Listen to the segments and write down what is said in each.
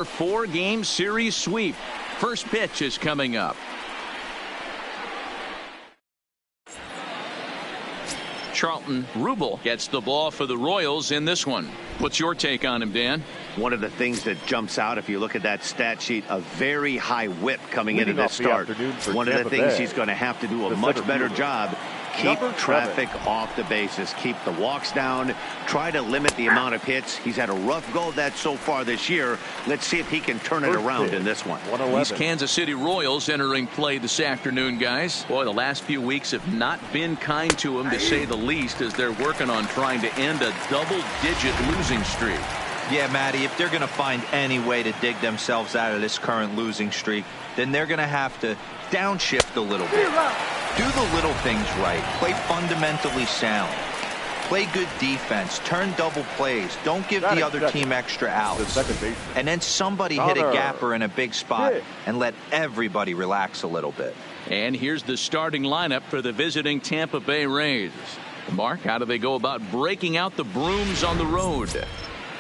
4-game series sweep. First pitch is coming up. Charlton Rubel gets the ball for the Royals in this one. What's your take on him, Dan? One of the things that jumps out, if you look at that stat sheet, a very high whip coming into this start. One of the things he's going to have to do a much better job. Keep traffic off the bases. Keep the walks down. Try to limit the amount of hits. He's had a rough go of that so far this year. Let's see if he can turn it around in this one. These Kansas City Royals entering play this afternoon, guys. Boy, the last few weeks have not been kind to him, to say the least, as they're working on trying to end a double-digit losing streak. Yeah, Matty, if they're going to find any way to dig themselves out of this current losing streak, then they're going to have to downshift a little bit. Do the little things right. Play fundamentally sound. Play good defense. Turn double plays. Don't give the other team extra outs. And then somebody hit a gapper in a big spot and let everybody relax a little bit. And here's the starting lineup for the visiting Tampa Bay Rays. Mark, how do they go about breaking out the brooms on the road?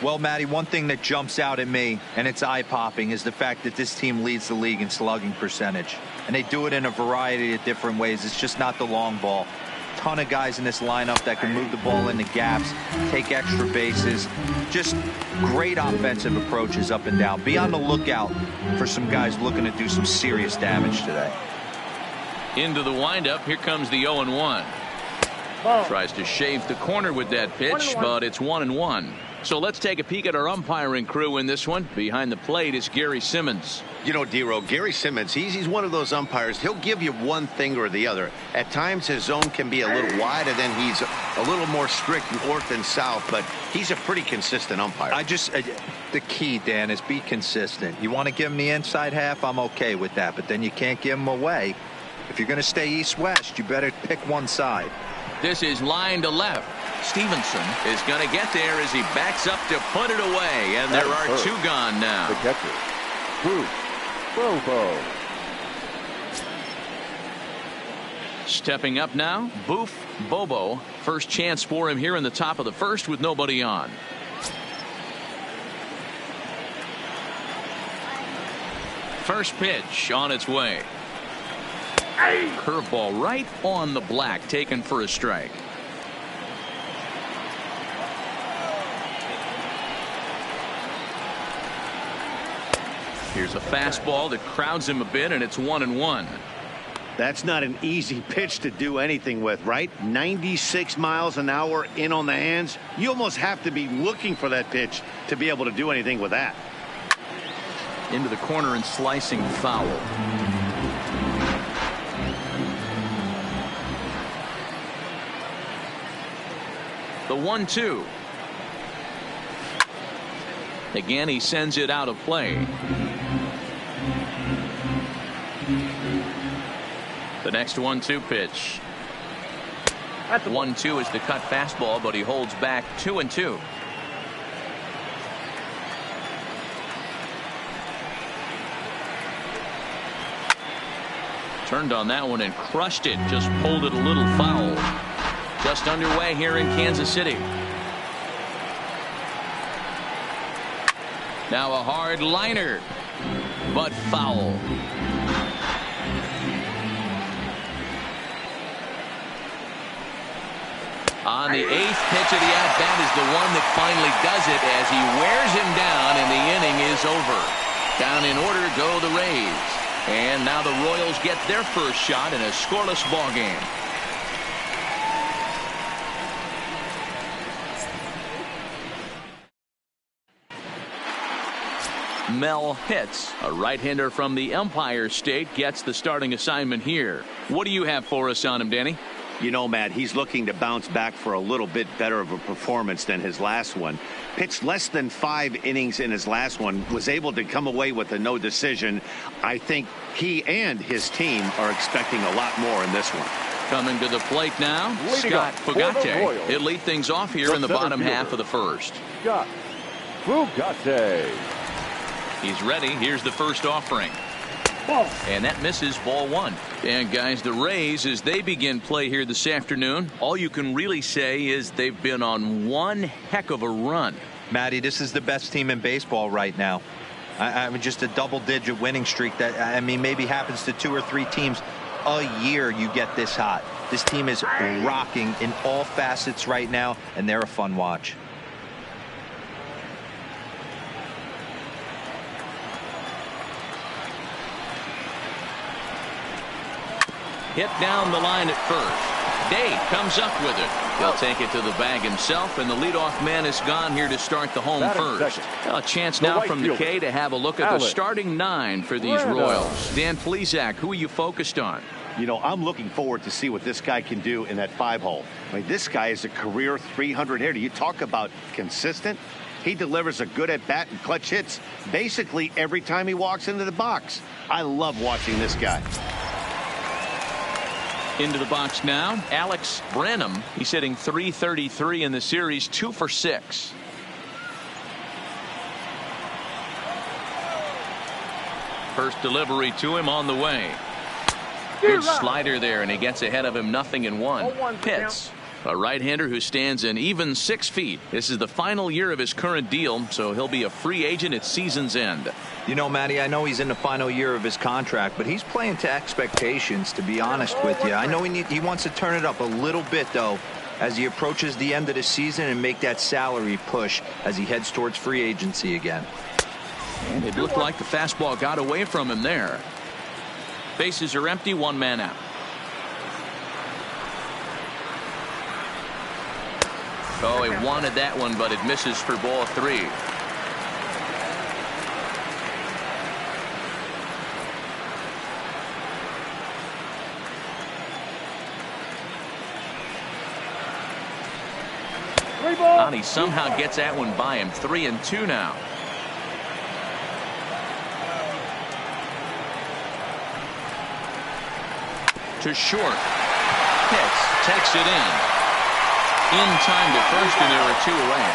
Well, Matty, one thing that jumps out at me, and it's eye-popping, is the fact that this team leads the league in slugging percentage. And they do it in a variety of different ways. It's just not the long ball. Ton of guys in this lineup that can move the ball into gaps, take extra bases. Just great offensive approaches up and down. Be on the lookout for some guys looking to do some serious damage today. Into the windup. Here comes the 0-1. Tries to shave the corner with that pitch, but it's 1-1. So let's take a peek at our umpiring crew in this one. Behind the plate is Gary Simmons. You know, D-Row, Gary Simmons, he's one of those umpires. He'll give you one thing or the other. At times his zone can be a little wide, and then he's a little more strict north and south, but he's a pretty consistent umpire. The key, Dan, is be consistent. You want to give him the inside half, I'm okay with that, but then you can't give him away. If you're going to stay east-west, you better pick one side. This is line to left. Stevenson is going to get there as he backs up to put it away, and there are two gone now. The catcher, Bruce Bobo. Stepping up now, Boof Bobo. First chance for him here in the top of the first with nobody on. First pitch on its way. Curveball right on the black, taken for a strike. Here's a fastball that crowds him a bit, and it's 1-1. That's not an easy pitch to do anything with, right? 96 miles an hour in on the hands. You almost have to be looking for that pitch to be able to do anything with that. Into the corner and slicing foul. The 1-2. Again, he sends it out of play. The next 1-2 pitch. 1-2 is the cut fastball, but he holds back 2-2. Turned on that one and crushed it. Just pulled it a little foul. Just underway here in Kansas City. Now a hard liner, but foul. On the 8th pitch of the at-bat is the one that finally does it as he wears him down, and the inning is over. Down in order go the Rays. And now the Royals get their first shot in a scoreless ball game. Mel Hitz, a right-hander from the Empire State, gets the starting assignment here. What do you have for us on him, Danny? You know, Matt, he's looking to bounce back for a little bit better of a performance than his last one. Pitched less than 5 innings in his last one, was able to come away with a no decision. I think he and his team are expecting a lot more in this one. Coming to the plate now, Scott Fugate. He'll lead things off here in the bottom half of the first. Scott Fugate. He's ready. Here's the first offering. And that misses, ball 1. And guys, the Rays, as they begin play here this afternoon, all you can really say is they've been on one heck of a run. Matty, this is the best team in baseball right now. I mean, just a double-digit winning streak that, I mean, maybe happens to 2 or 3 teams a year. You get this hot. This team is rocking in all facets right now, and they're a fun watch. Hit down the line at first. Day comes up with it. He'll take it to the bag himself, and the leadoff man is gone here to start the home first. A chance now from the K to have a look at the starting 9 for these Royals. Dan Plesac, who are you focused on? You know, I'm looking forward to see what this guy can do in that 5-hole. I mean, this guy is a career 300 hitter. You talk about consistent. He delivers a good at-bat and clutch hits basically every time he walks into the box. I love watching this guy. Into the box now, Alex Branham. He's hitting .333 in the series, 2 for 6. First delivery to him on the way. Good slider there, and he gets ahead of him, 0-1. Pitts, a right-hander who stands an even 6 feet. This is the final year of his current deal, so he'll be a free agent at season's end. You know, Matty, I know he's in the final year of his contract, but he's playing to expectations, to be honest with you. I know he wants to turn it up a little bit, though, as he approaches the end of the season and make that salary push as he heads towards free agency again. And it looked like the fastball got away from him there. Bases are empty, 1 man out. Oh, he wanted that one, but it misses for ball 3. And he somehow gets that one by him. 3-2 now. To short. Pitts takes it in time to first, and there are 2 away.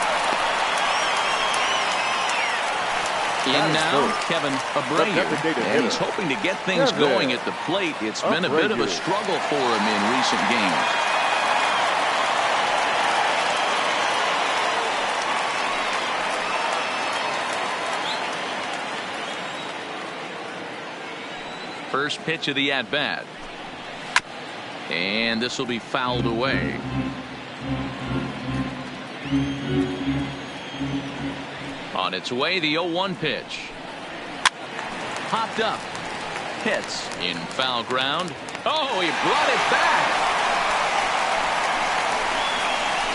In now, Kevin Abreu, and he's hoping to get things going at the plate. It's been a bit of a struggle for him in recent games. First pitch of the at-bat. And this will be fouled away. On its way, the 0-1 pitch. Popped up. Pitts in foul ground. Oh, he brought it back.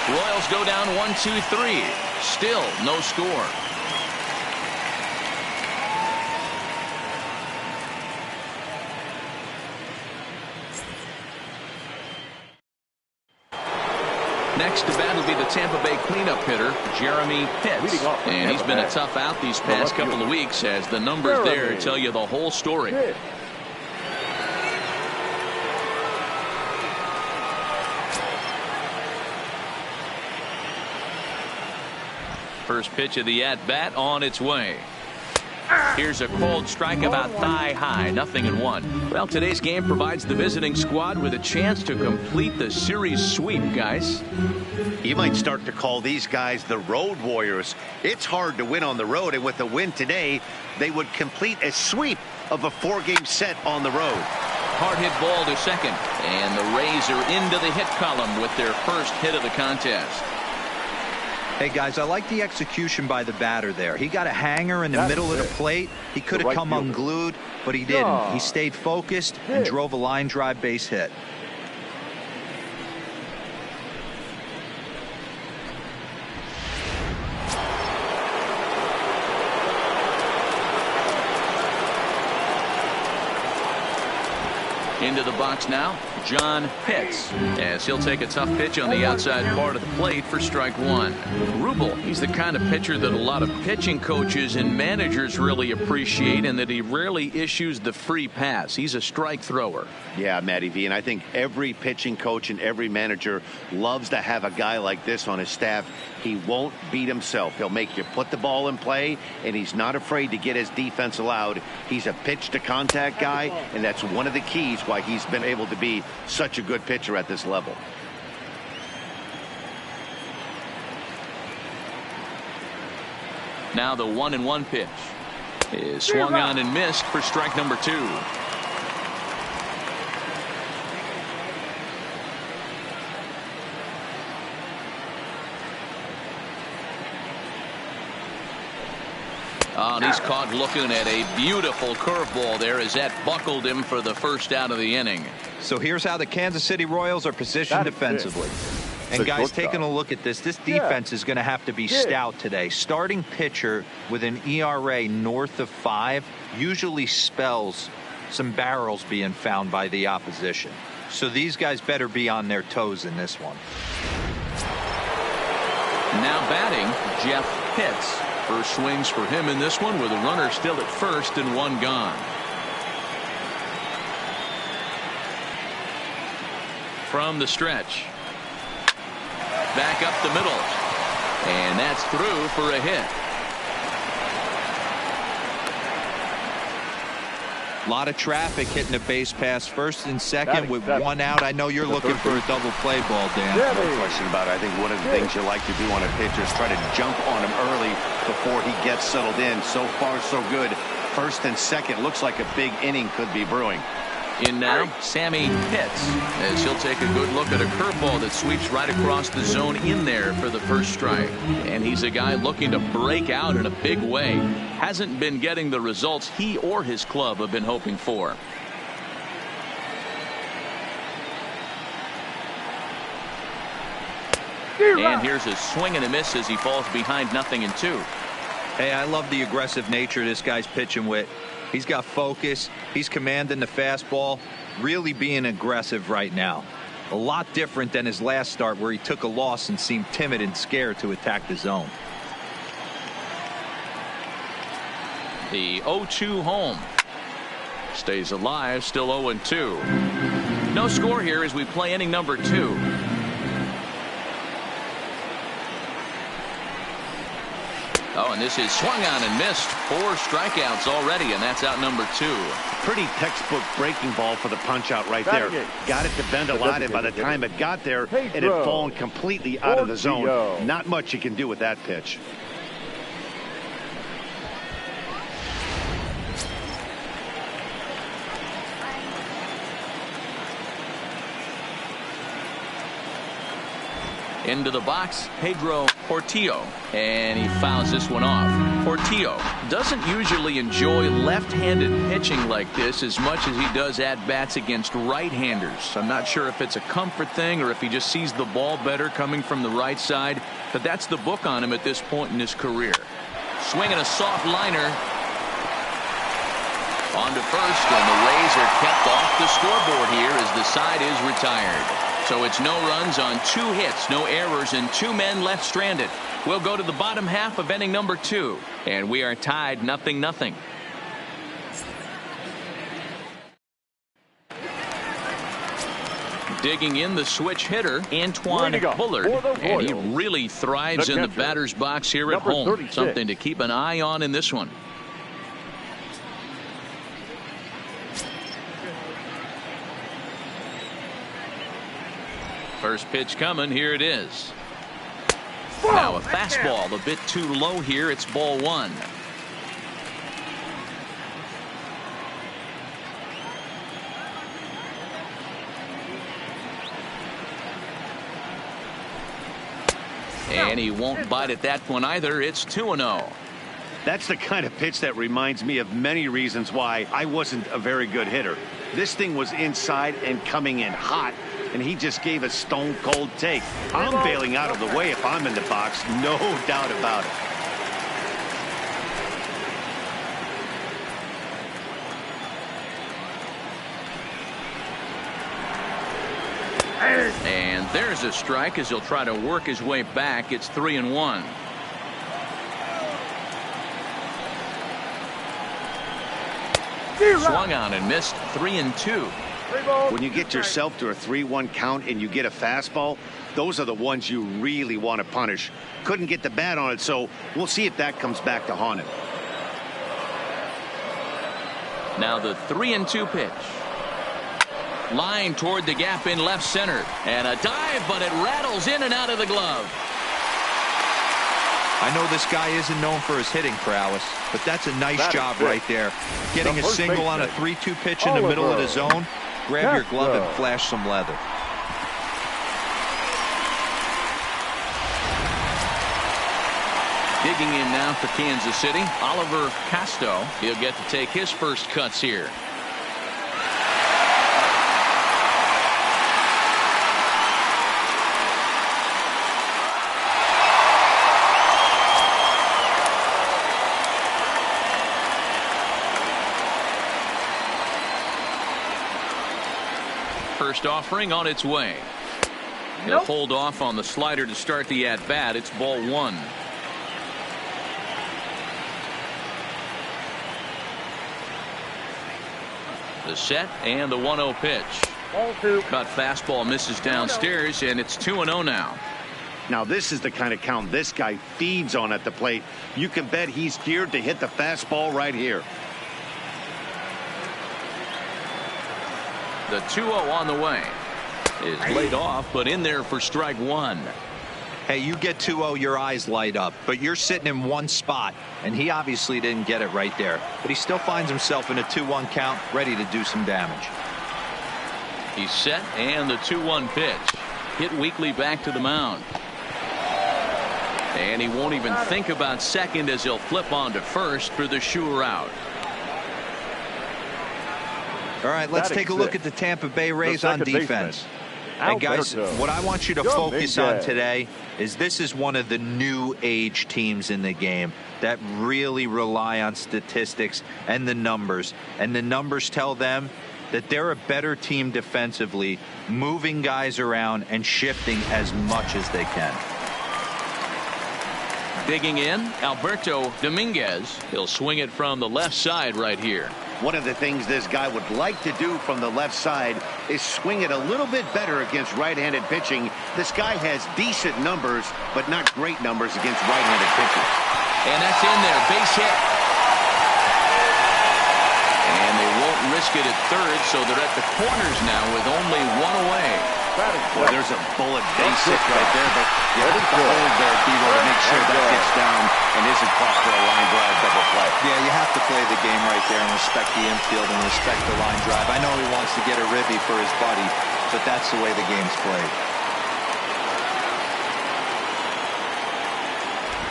Royals go down 1-2-3. Still no score. Next to bat will be the Tampa Bay cleanup hitter, Jeremy Pitts. And he's been a tough out these past couple of weeks, as the numbers there tell you the whole story. First pitch of the at-bat on its way. Here's a cold strike about thigh high, 0-1. Well, today's game provides the visiting squad with a chance to complete the series sweep, guys. You might start to call these guys the road warriors. It's hard to win on the road, and with the win today, they would complete a sweep of a 4-game set on the road. Hard hit ball to second, and the Rays are into the hit column with their first hit of the contest. Hey, guys, I like the execution by the batter there. He got a hanger in the middle of the plate. He could have come unglued, but he didn't. He stayed focused and drove a line drive base hit. Into the box now, John Pitts, as he'll take a tough pitch on the outside part of the plate for strike 1. Rubel, he's the kind of pitcher that a lot of pitching coaches and managers really appreciate, and that he rarely issues the free pass. He's a strike thrower. Yeah, Matty V, and I think every pitching coach and every manager loves to have a guy like this on his staff. He won't beat himself. He'll make you put the ball in play, and he's not afraid to get his defense allowed. He's a pitch-to-contact guy, and that's one of the keys why he's been able to be such a good pitcher at this level. Now the 1-1 pitch. is swung on and missed for strike number 2. Oh, and he's caught looking at a beautiful curveball there as that buckled him for the first out of the inning. So here's how the Kansas City Royals are positioned defensively. And guys, taking a look at this defense is going to have to be stout today. Starting pitcher with an ERA north of 5 usually spells some barrels being found by the opposition. So these guys better be on their toes in this one. Now batting, Jeff Pitts. First swings for him in this one with a runner still at first and 1 gone. From the stretch. Back up the middle. And that's through for a hit. A lot of traffic hitting the base pass first and second with 1 out. I know you're looking for a double play ball, Dan. No question about it. I think one of the things you like to do on a pitcher is try to jump on him early before he gets settled in. So far, so good. First and second looks like a big inning could be brewing. In now, Sammy Pitts, as he'll take a good look at a curveball that sweeps right across the zone in there for the first strike. And he's a guy looking to break out in a big way. Hasn't been getting the results he or his club have been hoping for. And here's a swing and a miss as he falls behind 0-2. Hey, I love the aggressive nature this guy's pitching with. He's got focus. He's commanding the fastball. Really being aggressive right now. A lot different than his last start where he took a loss and seemed timid and scared to attack the zone. The 0-2 home. Stays alive, still 0-2. No score here as we play inning number 2. Oh, and this is swung on and missed. 4 strikeouts already, and that's out number 2. Pretty textbook breaking ball for the punch out right there. Got it to bend a lot, and by the time it got there, it had fallen completely out of the zone. Not much you can do with that pitch. Into the box, Pedro Portillo, and he fouls this one off. Portillo doesn't usually enjoy left-handed pitching like this as much as he does at-bats against right-handers. I'm not sure if it's a comfort thing or if he just sees the ball better coming from the right side, but that's the book on him at this point in his career. Swinging a soft liner. On to first, and the Rays are kept off the scoreboard here as the side is retired. So it's no runs on 2 hits, no errors, and 2 men left stranded. We'll go to the bottom half of inning number 2, and we are tied 0-0. Digging in the switch hitter, Antoine Bullard, and he really thrives in the batter's box here at home. 36. Something to keep an eye on in this one. First pitch coming. Here it is. Now a fastball a bit too low here. It's ball 1. And he won't bite at that one either. It's 2-0. That's the kind of pitch that reminds me of many reasons why I wasn't a very good hitter. This thing was inside and coming in hot, and he just gave a stone cold take. I'm bailing out of the way if I'm in the box, no doubt about it. And there's a strike as he'll try to work his way back. It's 3-1. Swung on and missed. 3-2. When you get yourself to a 3-1 count and you get a fastball, those are the ones you really want to punish. Couldn't get the bat on it, so we'll see if that comes back to haunt him. Now the 3-2 pitch. Line toward the gap in left center, and a dive, but it rattles in and out of the glove. I know this guy isn't known for his hitting prowess, but that's a nice job right there. Getting a single on a 3-2 pitch in the middle of the zone. Grab your glove and flash some leather. Digging in now for Kansas City, Oliver Casto. He'll get to take his first cuts here. First offering on its way. He'll hold off on the slider to start the at-bat. It's ball 1. The set and the 1-0 pitch. Ball 2. Cut fastball misses downstairs, and it's 2-0 now. Now this is the kind of count this guy feeds on at the plate. You can bet he's geared to hit the fastball right here. The 2-0 on the way is laid off, but in there for strike 1. Hey, you get 2-0, your eyes light up, but you're sitting in one spot, and he obviously didn't get it right there. But he still finds himself in a 2-1 count, ready to do some damage. He's set, and the 2-1 pitch. Hit weakly back to the mound. And he won't even think about second as he'll flip on to first for the sure out. All right, let's take a look at the Tampa Bay Rays on defense. And guys, what I want you to focus on today is this is one of the new age teams in the game that really rely on statistics and the numbers. And the numbers tell them that they're a better team defensively, moving guys around and shifting as much as they can. Digging in, Alberto Dominguez. He'll swing it from the left side right here. One of the things this guy would like to do from the left side is swing it a little bit better against right-handed pitching. This guy has decent numbers, but not great numbers against right-handed pitchers. And that's in there, base hit. And they won't risk it at third, so they're at the corners now with only 1 away. Boy, there's a bullet base hit right there, but you have to hold there, B-Roll, to make sure that gets down and isn't caught for a line drive double play. Yeah, you have to play the game right there and respect the infield and respect the line drive. I know he wants to get a ribby for his buddy, but that's the way the game's played.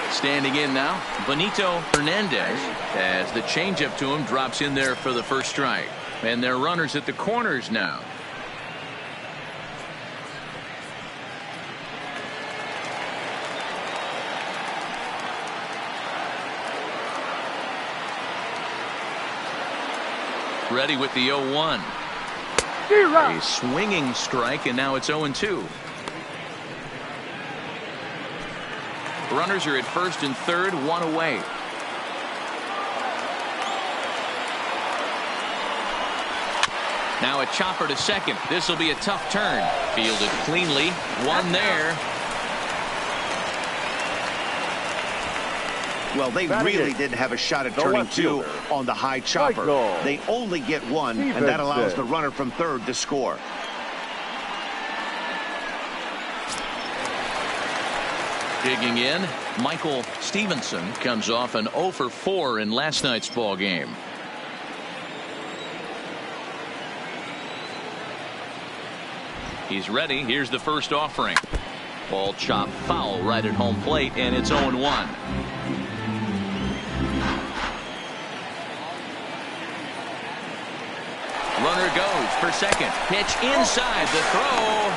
Standing in now, Benito Hernandez, as the changeup to him drops in there for the first strike. And they're runners at the corners now. Ready with the 0-1. A swinging strike, and now it's 0-2. Runners are at first and third, 1 away. Now a chopper to second. This will be a tough turn. Fielded cleanly. 1 there. Well, they really didn't have a shot at turning 2 on the high chopper. They only get 1, and that allows the runner from third to score. Digging in, Michael Stevenson comes off an 0 for 4 in last night's ball game. He's ready. Here's the first offering. Ball chopped foul right at home plate, and it's 0-1. Runner goes for second. Pitch inside. The throw.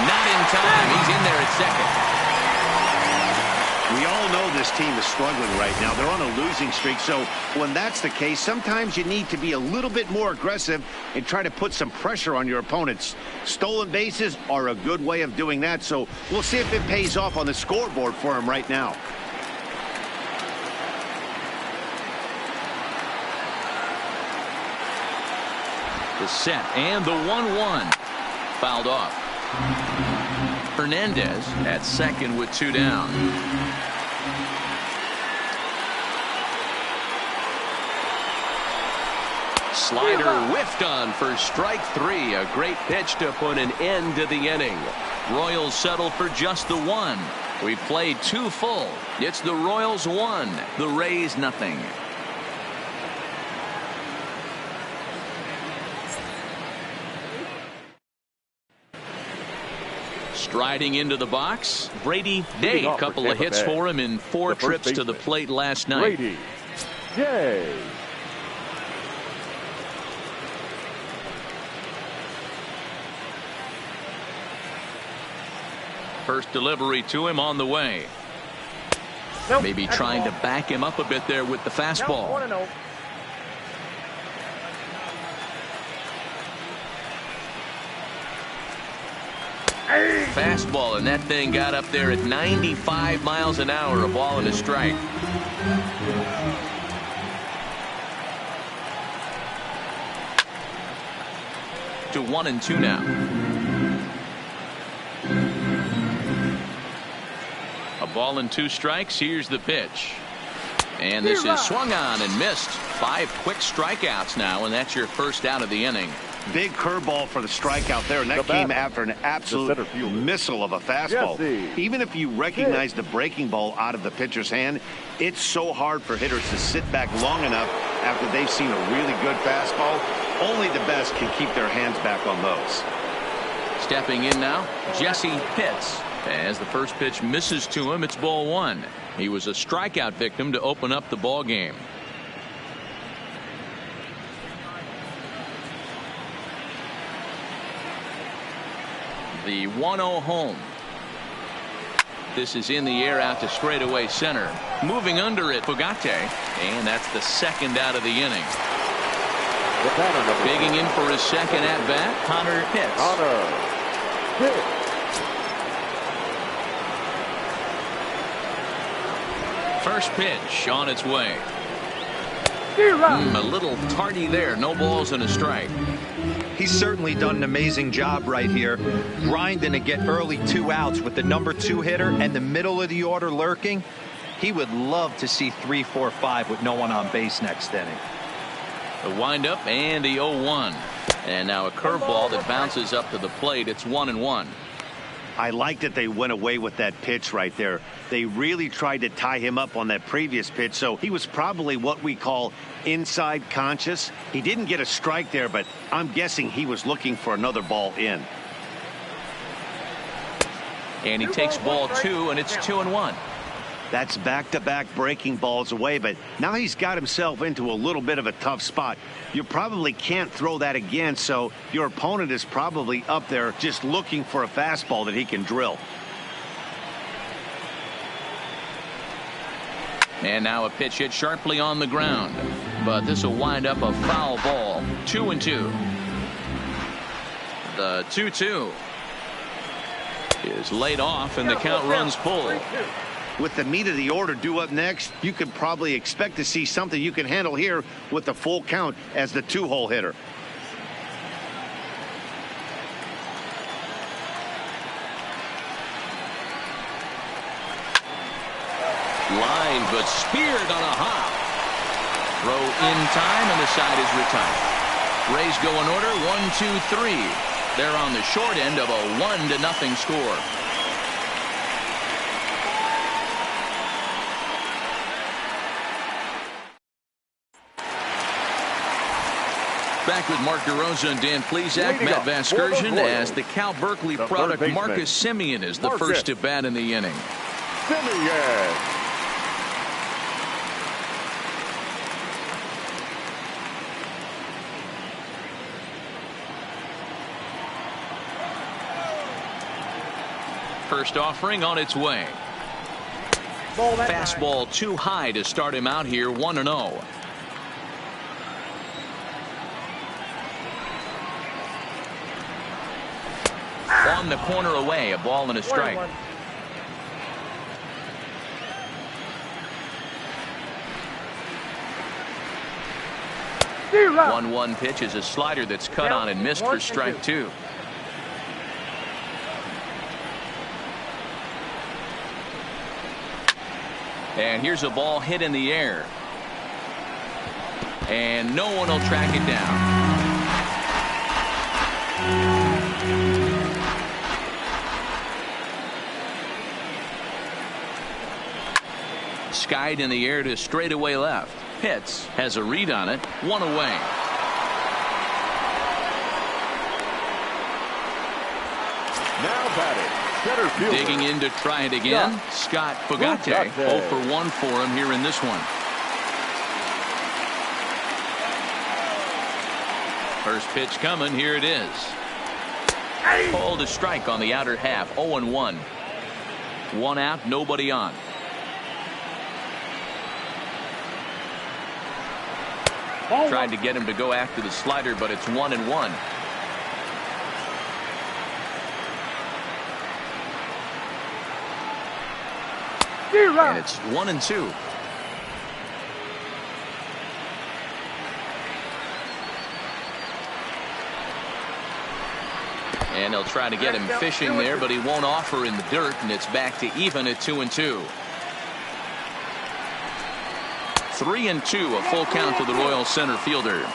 Not in time. He's in there at second. We all know this team is struggling right now. They're on a losing streak, so when that's the case, sometimes you need to be a little bit more aggressive and try to put some pressure on your opponents. Stolen bases are a good way of doing that, so we'll see if it pays off on the scoreboard for him right now. The set and the 1-1. Fouled off. Hernandez at second with 2 down. Slider whiffed on for strike 3. A great pitch to put an end to the inning. Royals settle for just the 1. We've played 2 full. It's the Royals 1, the Rays nothing. Striding into the box, Brady Day. A couple of hits for him in 4 trips to the plate last night. Brady Day. First delivery to him on the way. Nope, maybe trying to back him up a bit there with the fastball. Nope, 1-0. Fastball, and that thing got up there at 95 miles an hour. A ball and a strike. To 1-2 now. A ball and 2 strikes. Here's the pitch. And this is swung on and missed. 5 quick strikeouts now, and that's your first out of the inning. Big curveball for the strikeout there, and that came after an absolute missile of a fastball. Jesse. Even if you recognize the breaking ball out of the pitcher's hand, it's so hard for hitters to sit back long enough after they've seen a really good fastball. Only the best can keep their hands back on those. Stepping in now, Jesse Pitts. As the first pitch misses to him, it's ball 1. He was a strikeout victim to open up the ball game. The 1-0 home. This is in the air out to straightaway center. Moving under it, Fugate. And that's the second out of the inning. Bigging in for his second at bat, Connor Pitts. First pitch on its way. A little tardy there. No balls and a strike. He's certainly done an amazing job right here, grinding to get early 2 outs with the number 2 hitter and the middle of the order lurking. He would love to see 3, 4, 5 with no one on base next inning. The windup and the 0-1. And now a curveball that bounces up to the plate. It's 1-1. I like that they went away with that pitch right there. They really tried to tie him up on that previous pitch, so he was probably what we call inside conscious. He didn't get a strike there, but I'm guessing he was looking for another ball in. And he takes ball 2, and it's 2-1. That's back-to-back breaking balls away, but now he's got himself into a little bit of a tough spot. You probably can't throw that again, so your opponent is probably up there just looking for a fastball that he can drill. And now a pitch hit sharply on the ground, but this will wind up a foul ball. 2-2. The 2-2 is laid off, and the count runs full. With the meat of the order due up next, you could probably expect to see something you can handle here with the full count as the 2-hole hitter. Line, but speared on a hop. Throw in time, and the side is retired. Rays go in order 1-2-3. They're on the short end of a 1-0 score. Back with Mark DeRosa and Dan Plesac, Matt Vasgersian, as the Cal Berkeley product Marcus Semien is the first to bat in the inning. Semien. First offering on its way. Fastball too high to start him out here, 1-0. On the corner away, a ball and a strike. 1-1 pitch is a slider that's cut on and missed for strike 2. And here's a ball hit in the air. And no one will track it down. skied in the air to straightaway left. Pitts has a read on it. One away. Now batting, center fielder. Digging in to try it again. Scott Fugate. 0 for 1 for him here in this one. First pitch coming. Here it is. Called a strike on the outer half. 0-1. One out, nobody on. Tried to get him to go after the slider, but it's 1-1. And it's 1-2. And they'll try to get him fishing there, but he won't offer in the dirt, and it's back to even at 2-2. 3-2, a full count to the Royals center fielder.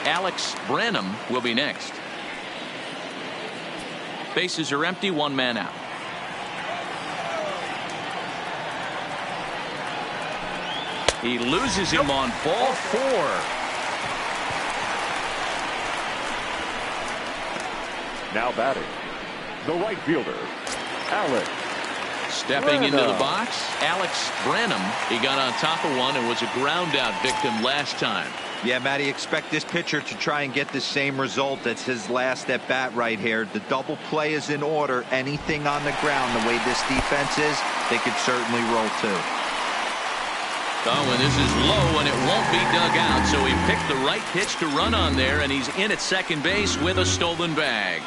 Alex Branham will be next. Bases are empty, one man out. He loses him on ball 4. Now batting, the right fielder, Alex. Stepping into the box, Alex Branham. He got on top of one and was a ground out victim last time. Yeah, Matty, expect this pitcher to try and get the same result as his last at bat right here. The double play is in order. Anything on the ground, the way this defense is, they could certainly roll too. Oh, and this is low, and it won't be dug out, so he picked the right pitch to run on there, and he's in at second base with a stolen bag.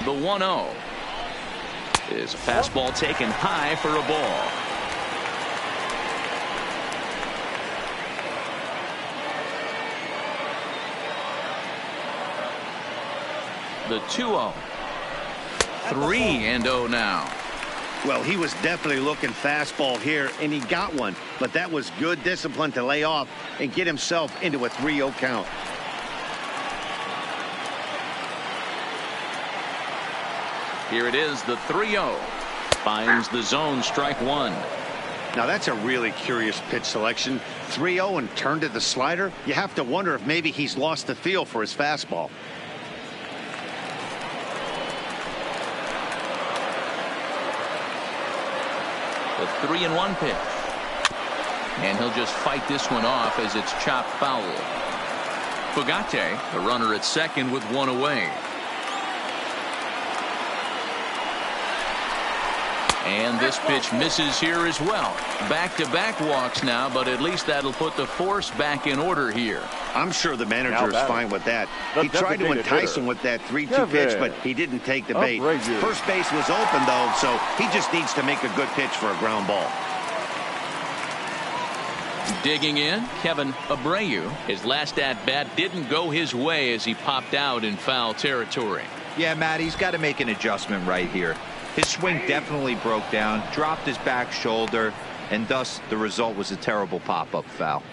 The 1-0 is a fastball taken high for a ball. The 2-0. 3-0 now. Well, he was definitely looking fastball here, and he got one. But that was good discipline to lay off and get himself into a 3-0 count. Here it is, the 3-0. Finds the zone, strike one. Now, that's a really curious pitch selection. 3-0 and turned to the slider. You have to wonder if maybe he's lost the feel for his fastball. The 3-1 pitch. And he'll just fight this one off as it's chopped foul. Fugate, a runner at second with one away. And this pitch misses here as well. Back-to-back walks now, but at least that'll put the force back in order here. I'm sure the manager is fine with that. He tried to entice him with that 3-2 pitch, but he didn't take the bait. First base was open, though, so he just needs to make a good pitch for a ground ball. Digging in, Kevin Abreu. His last at-bat didn't go his way as he popped out in foul territory. Yeah, Matt, he's got to make an adjustment right here. His swing definitely broke down, dropped his back shoulder, and thus the result was a terrible pop-up foul.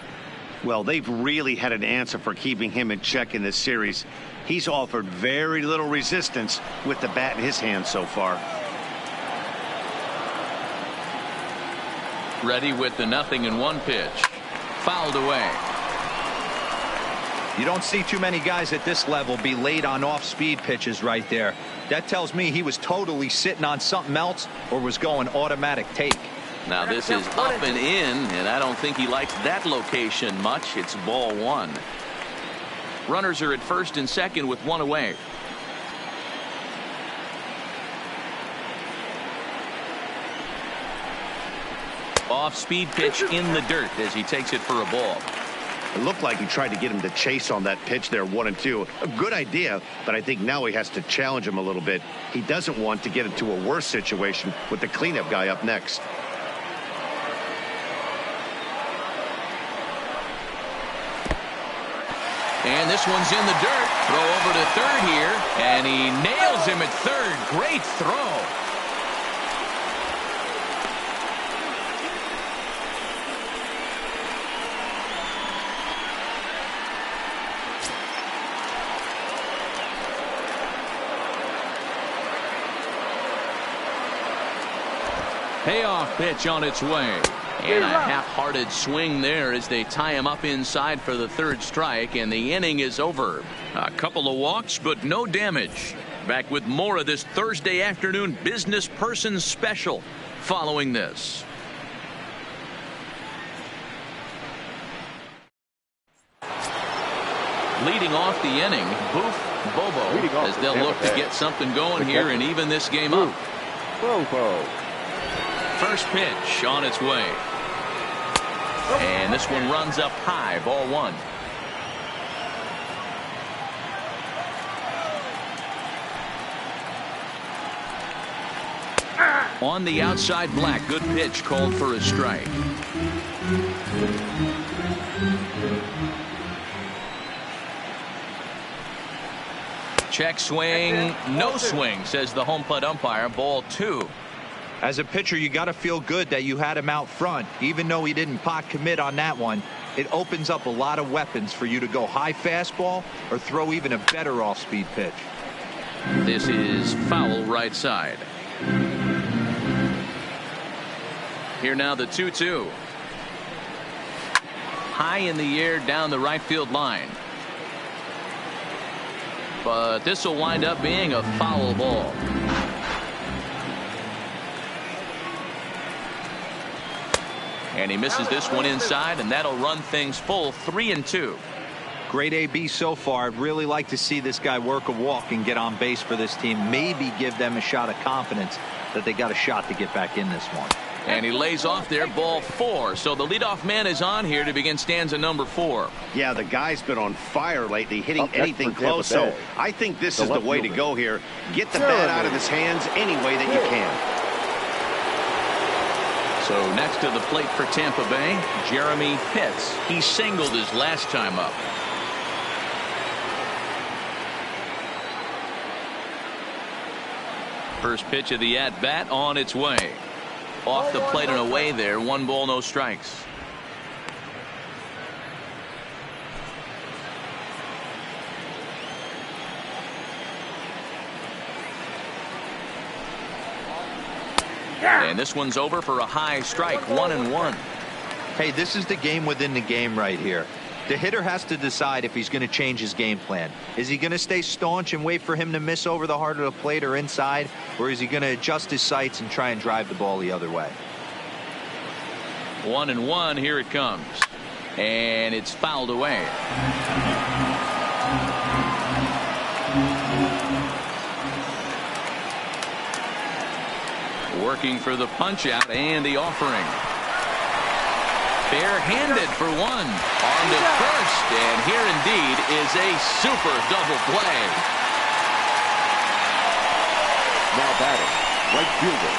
Well, they've really had an answer for keeping him in check in this series. He's offered very little resistance with the bat in his hand so far. Ready with the 0-1 pitch. Fouled away. You don't see too many guys at this level be late on off-speed pitches right there. That tells me he was totally sitting on something else or was going automatic take. Now this is up and in, and I don't think he likes that location much. It's ball one. Runners are at first and second with one away. Off-speed pitch in the dirt as he takes it for a ball. It looked like he tried to get him to chase on that pitch there, 1-2. A good idea, but I think now he has to challenge him a little bit. He doesn't want to get into a worse situation with the cleanup guy up next. And this one's in the dirt. Throw over to third here, and he nails him at third. Great throw. Payoff pitch on its way. And a half-hearted swing there as they tie him up inside for the third strike, and the inning is over. A couple of walks, but no damage. Back with more of this Thursday afternoon Business Person Special following this. Leading off the inning, Boof Bobo, as they'll look to get something going here and even this game up. Bobo. First pitch on its way. And this one runs up high, ball one. On the outside, Black. Good pitch called for a strike. Check swing, no swing, says the home plate umpire. Ball two. As a pitcher, you got to feel good that you had him out front. Even though he didn't pot commit on that one, it opens up a lot of weapons for you to go high fastball or throw even a better off-speed pitch. This is foul right side. Here now the 2-2. High in the air down the right field line. But this will wind up being a foul ball. And he misses this one inside, and that'll run things full 3-2. Great AB so far. I'd really like to see this guy work a walk and get on base for this team. Maybe give them a shot of confidence that they got a shot to get back in this one. And he lays off there, ball four. So the leadoff man is on here to begin stanza number 4. Yeah, the guy's been on fire lately, hitting anything close. So I think this is the way to go here. Get the bat out of his hands any way that you can. So next to the plate for Tampa Bay, Jeremy Pitts. He singled his last time up. First pitch of the at-bat on its way. Off the plate and away there. 1 ball, no strikes. And this one's over for a high strike. 1-1. Hey, this is the game within the game right here. The hitter has to decide if he's going to change his game plan. Is he going to stay staunch and wait for him to miss over the heart of the plate or inside, or is he going to adjust his sights and try and drive the ball the other way? 1-1. Here it comes, and it's fouled away. Working for the punch out and the offering. Barehanded for one. On to first, and here indeed is a super double play. Now batting, right fielder.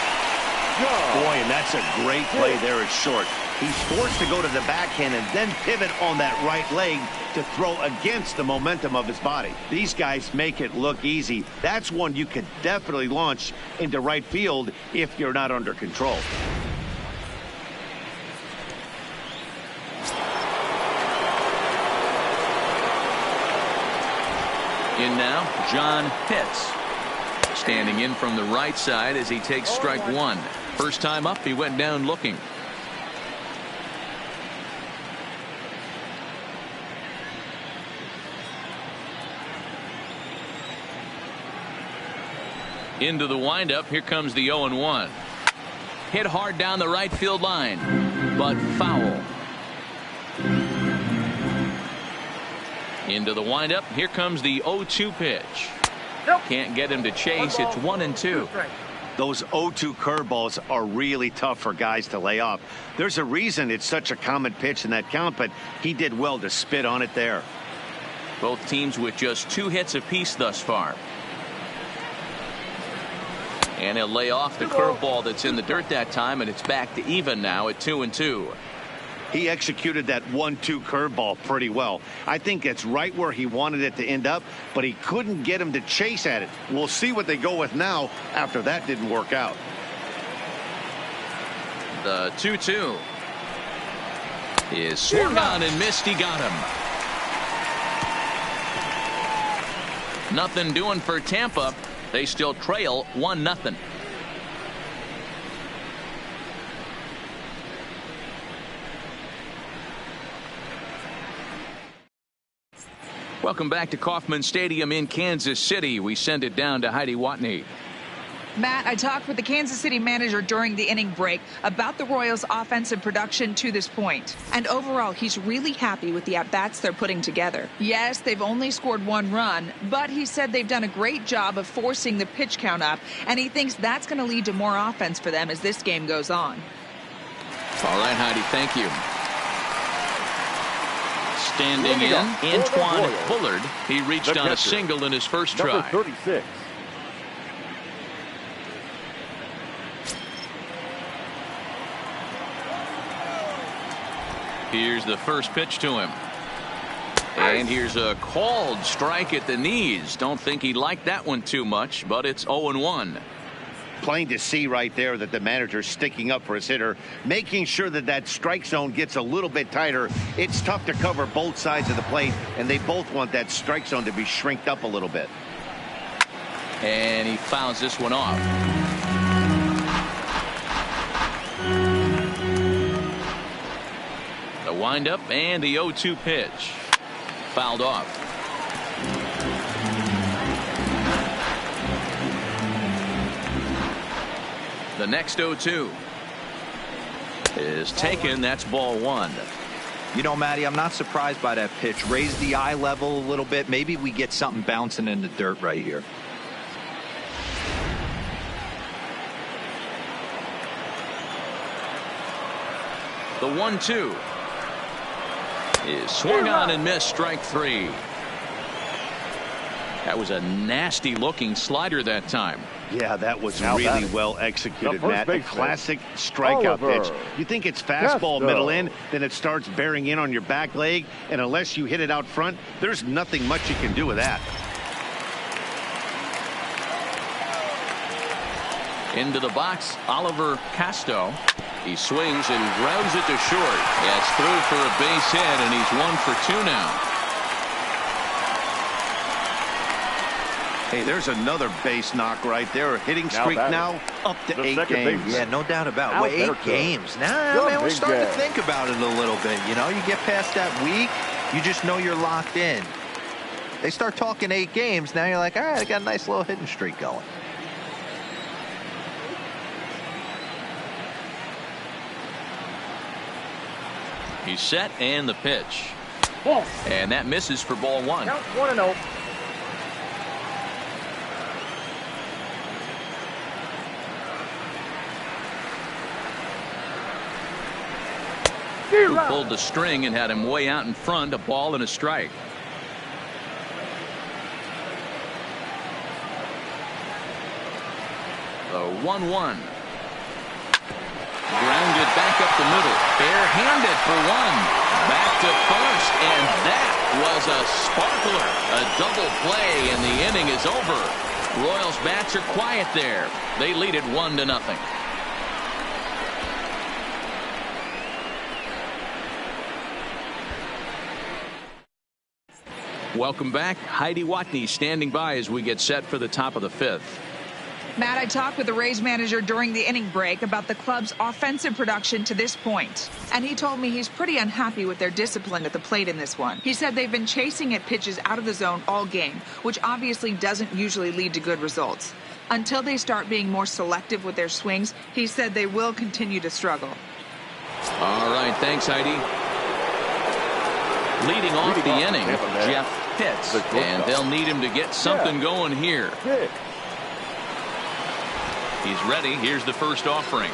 Boy, and that's a great play there at short. He's forced to go to the backhand and then pivot on that right leg to throw against the momentum of his body. These guys make it look easy. That's one you could definitely launch into right field if you're not under control. In now, John Pitts. Standing in from the right side as he takes strike one. First time up, he went down looking. Into the windup. Here comes the 0-1. Hit hard down the right field line, but foul. Into the windup. Here comes the 0-2 pitch. Can't get him to chase. It's 1-2. Those 0-2 curveballs are really tough for guys to lay off. There's a reason it's such a common pitch in that count, but he did well to spit on it there. Both teams with just 2 hits apiece thus far. And he'll lay off the curveball that's in the dirt that time, and it's back to even now at 2-2. He executed that 1-2 curveball pretty well. I think it's right where he wanted it to end up, but he couldn't get him to chase at it. We'll see what they go with now after that didn't work out. The 2-2 is swung on and missed. He got him. Nothing doing for Tampa. They still trail 1-0. Welcome back to Kauffman Stadium in Kansas City. We send it down to Heidi Watney. Matt, I talked with the Kansas City manager during the inning break about the Royals' offensive production to this point. And overall, he's really happy with the at-bats they're putting together. Yes, they've only scored 1 run, but he said they've done a great job of forcing the pitch count up, and he thinks that's going to lead to more offense for them as this game goes on. All right, Heidi, thank you. Standing in, Antoine Bullard. He reached on a single in his first try. Number 36. Here's the first pitch to him. And here's a called strike at the knees. Don't think he liked that one too much, but it's 0-1. Plain to see right there that the manager's sticking up for his hitter, making sure that that strike zone gets a little bit tighter. It's tough to cover both sides of the plate, and they both want that strike zone to be shrinked up a little bit. And he fouls this one off. The windup and the 0-2 pitch. Fouled off. The next 0-2 is taken. That's ball 1. You know, Matty, I'm not surprised by that pitch. Raise the eye level a little bit. Maybe we get something bouncing in the dirt right here. The 1-2 is swung on and missed. Strike 3. That was a nasty looking slider that time. Yeah, that was really well executed, Matt. A classic strikeout pitch. You think it's fastball middle in, then it starts bearing in on your back leg, and unless you hit it out front, there's nothing much you can do with that. Into the box, Oliver Casto. He swings and grounds it to short. That's through for a base hit, and he's 1 for 2 now. Hey, there's another base knock right there. A hitting streak now up to 8 games. Yeah, no doubt about it. 8 games. Now, man, we're starting to think about it a little bit. You know, you get past that week, you just know you're locked in. They start talking 8 games, now you're like, all right, I got a nice little hitting streak going. He's set, and the pitch. Ball. And that misses for ball 1. Count 1-0. Who pulled the string and had him way out in front, a ball and a strike. The 1-1. Grounded back up the middle. Bare-handed for 1. Back to first, and that was a sparkler. A double play, and the inning is over. Royals bats are quiet there. They lead it 1-0. Welcome back. Heidi Watney standing by as we get set for the top of the 5th. Matt, I talked with the Rays manager during the inning break about the club's offensive production to this point. And he told me he's pretty unhappy with their discipline at the plate in this one. He said they've been chasing at pitches out of the zone all game, which obviously doesn't usually lead to good results. Until they start being more selective with their swings, he said they will continue to struggle. All right, thanks, Heidi. Leading off the inning, Jeff Pitts, and they'll need him to get something going here. He's ready. Here's the first offering.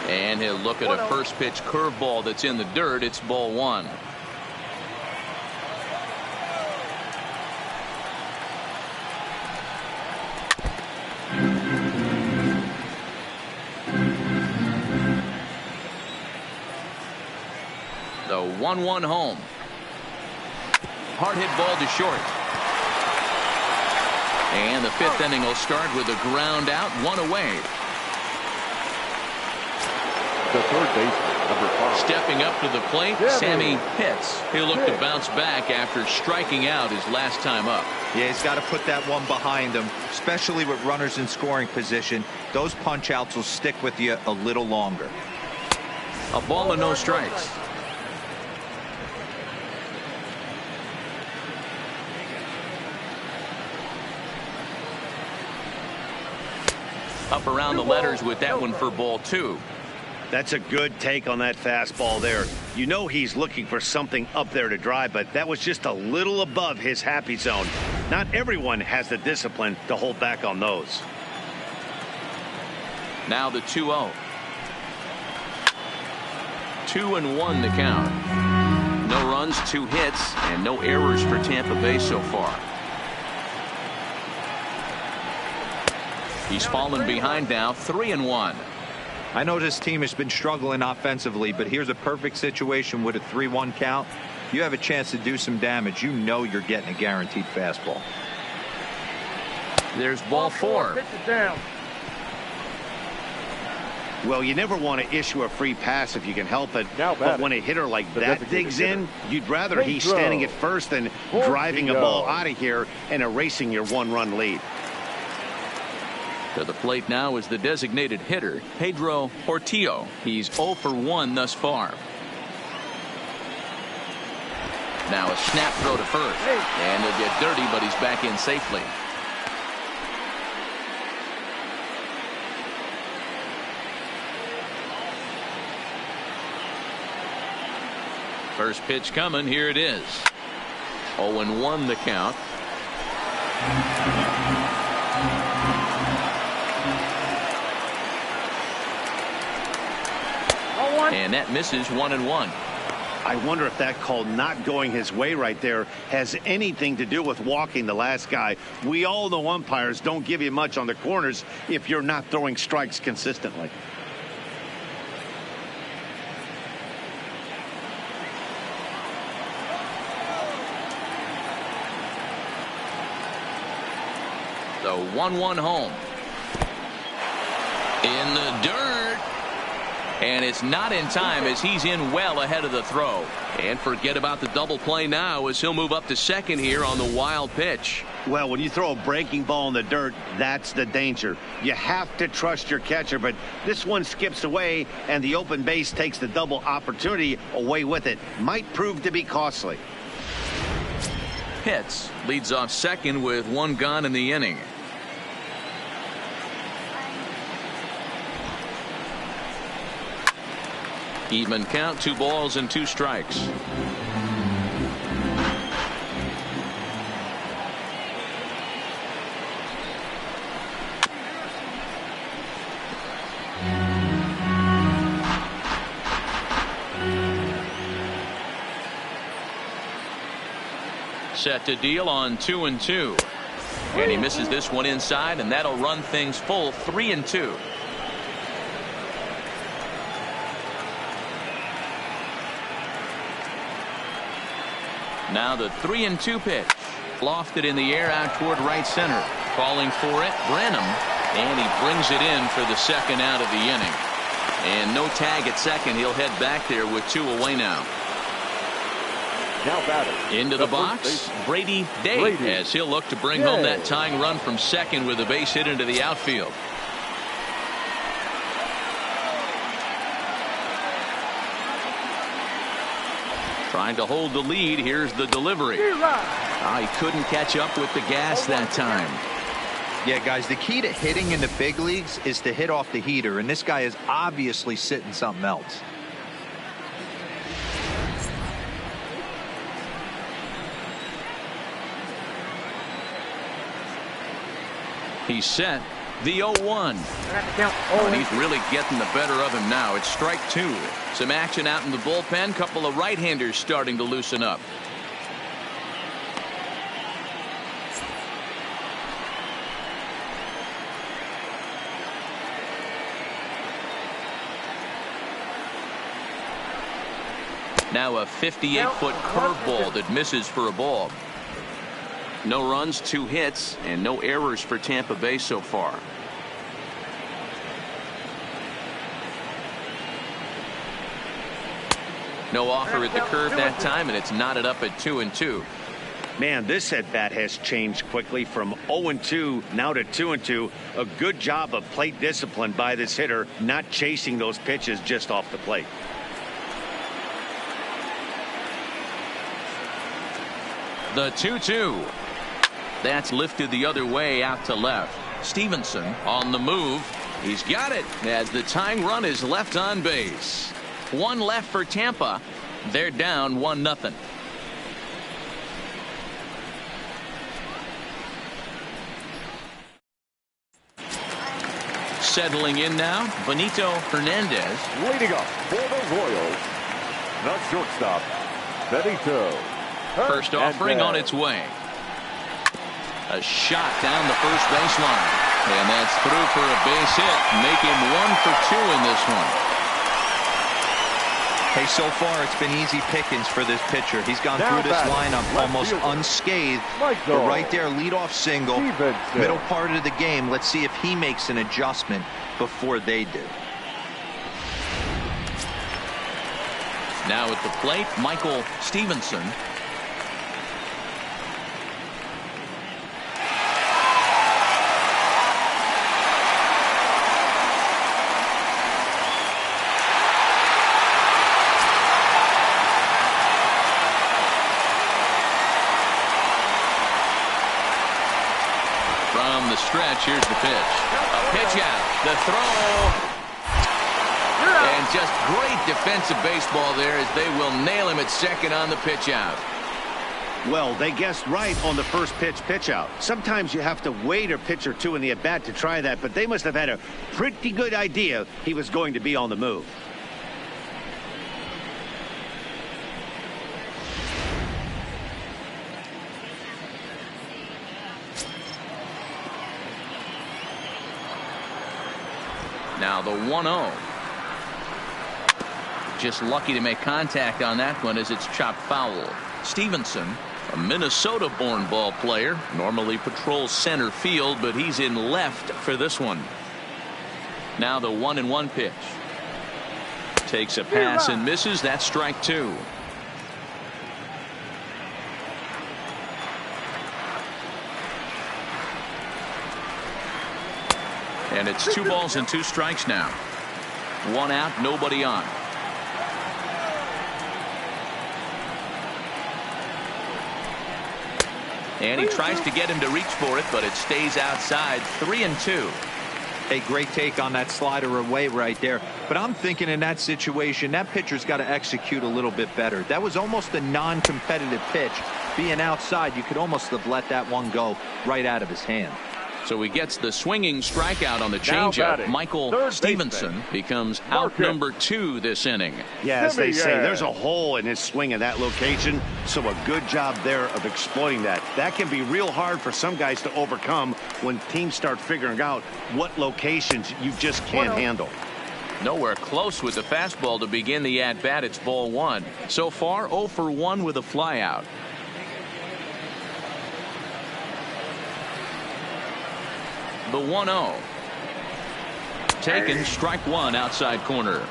And he'll look at a first pitch curveball that's in the dirt. It's ball 1. The 1-1 home. Hard hit ball to short. And the 5th inning will start with a ground out, 1 away. The third baseman, number 5. Stepping up to the plate, Sammy Pitts. He'll look to bounce back after striking out his last time up. Yeah, he's got to put that one behind him, especially with runners in scoring position. Those punch outs will stick with you a little longer. A ball and no strikes. up around the letters with that one for ball 2. That's a good take on that fastball there. You know he's looking for something up there to drive, but that was just a little above his happy zone. Not everyone has the discipline to hold back on those. Now the 2-0. 2-1 the count. No runs, 2 hits, and no errors for Tampa Bay so far. He's fallen behind now, 3-1. I know this team has been struggling offensively, but here's a perfect situation with a 3-1 count. You have a chance to do some damage. You know you're getting a guaranteed fastball. There's ball 4. Well, you never want to issue a free pass if you can help it. But when a hitter like that digs in, you'd rather he's standing at first than driving a ball out of here and erasing your 1-run lead. To the plate now is the designated hitter, Pedro Portillo. He's 0 for 1 thus far. Now a snap throw to first. And he'll get dirty, but he's back in safely. First pitch coming. Here it is. 0-1 the count. And that misses 1-1. I wonder if that call not going his way right there has anything to do with walking the last guy. We all know umpires don't give you much on the corners if you're not throwing strikes consistently. The 1-1 home. In the dirt. And it's not in time as he's in well ahead of the throw. And forget about the double play now as he'll move up to second here on the wild pitch. Well, when you throw a breaking ball in the dirt, that's the danger. You have to trust your catcher, but this one skips away and the open base takes the double opportunity away with it. Might prove to be costly. Pitts leads off second with 1 gone in the inning. Even count, 2 balls and 2 strikes. Set to deal on 2-2. And he misses this one inside, and that'll run things full 3-2. Now the 3-2 pitch. Lofted in the air out toward right center. Calling for it, Branham. And he brings it in for the second out of the inning. And no tag at second. He'll head back there with 2 away now. Now batting. Into the box, Brady Day, as he'll look to bring home that tying run from second with a base hit into the outfield. Trying to hold the lead. Here's the delivery. He couldn't catch up with the gas that time. Yeah, guys, the key to hitting in the big leagues is to hit off the heater, and this guy is obviously sitting something else. He's set. The 0-1. And he's really getting the better of him now. It's strike 2. Some action out in the bullpen. Couple of right-handers starting to loosen up. Now a 58-foot curveball that misses for a ball. No runs, 2 hits, and no errors for Tampa Bay so far. No offer at the curve that time, and it's knotted up at 2-2. Man, this at bat has changed quickly from 0-2 now to 2-2. A good job of plate discipline by this hitter, not chasing those pitches just off the plate. The 2-2. That's lifted the other way out to left. Stevenson on the move. He's got it as the tying run is left on base. One left for Tampa. They're down 1-0. Settling in now, Benito Hernandez. Leading up for the Royals, the shortstop, Benito Hernandez. First offering on its way. A shot down the first baseline. And that's through for a base hit. Make him 1 for 2 in this one. Hey, so far it's been easy pickings for this pitcher. He's gone through this lineup almost unscathed. But right there, leadoff single, middle part of the game. Let's see if he makes an adjustment before they do. Now at the plate, Michael Stevenson. From the stretch, here's the pitch. A pitch out. The throw. And just great defensive baseball there as they will nail him at second on the pitch out. Well, they guessed right on the first pitch out. Sometimes you have to wait a pitch or two in the at-bat to try that, but they must have had a pretty good idea he was going to be on the move. Now the 1-0. Just lucky to make contact on that one as it's chopped foul. Stevenson, a Minnesota-born ball player, normally patrols center field, but he's in left for this one. Now the 1-1 pitch. Takes a pass and misses. That's strike 2. And it's 2 balls and 2 strikes now. 1 out, nobody on. And he tries to get him to reach for it, but it stays outside. 3-2. A great take on that slider away right there. But I'm thinking in that situation, that pitcher's got to execute a little bit better. That was almost a non-competitive pitch. Being outside, you could almost have let that one go right out of his hand. So he gets the swinging strikeout on the changeup. Michael Stevenson becomes out number 2 this inning. Yeah, as they say, there's a hole in his swing in that location, so a good job there of exploiting that. That can be real hard for some guys to overcome when teams start figuring out what locations you just can't handle. Nowhere close with the fastball to begin the at-bat. It's ball 1. So far, 0 for 1 with a flyout. The 1-0. Taken, strike 1 outside corner.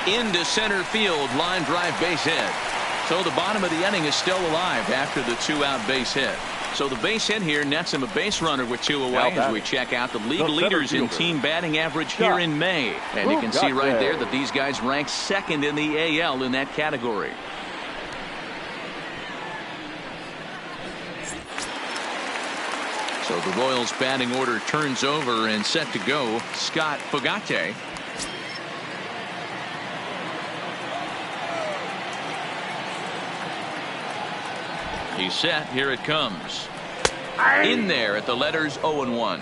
Into center field, line drive base hit. So the bottom of the inning is still alive after the 2-out base hit. So the base hit here nets him a base runner with 2 away as we check out the league leaders in team batting average here in May. And you can see right there that these guys rank 2nd in the AL in that category. So the Royals batting order turns over and set to go. Scott Fogate. He's set. Here it comes. In there at the letters 0-1.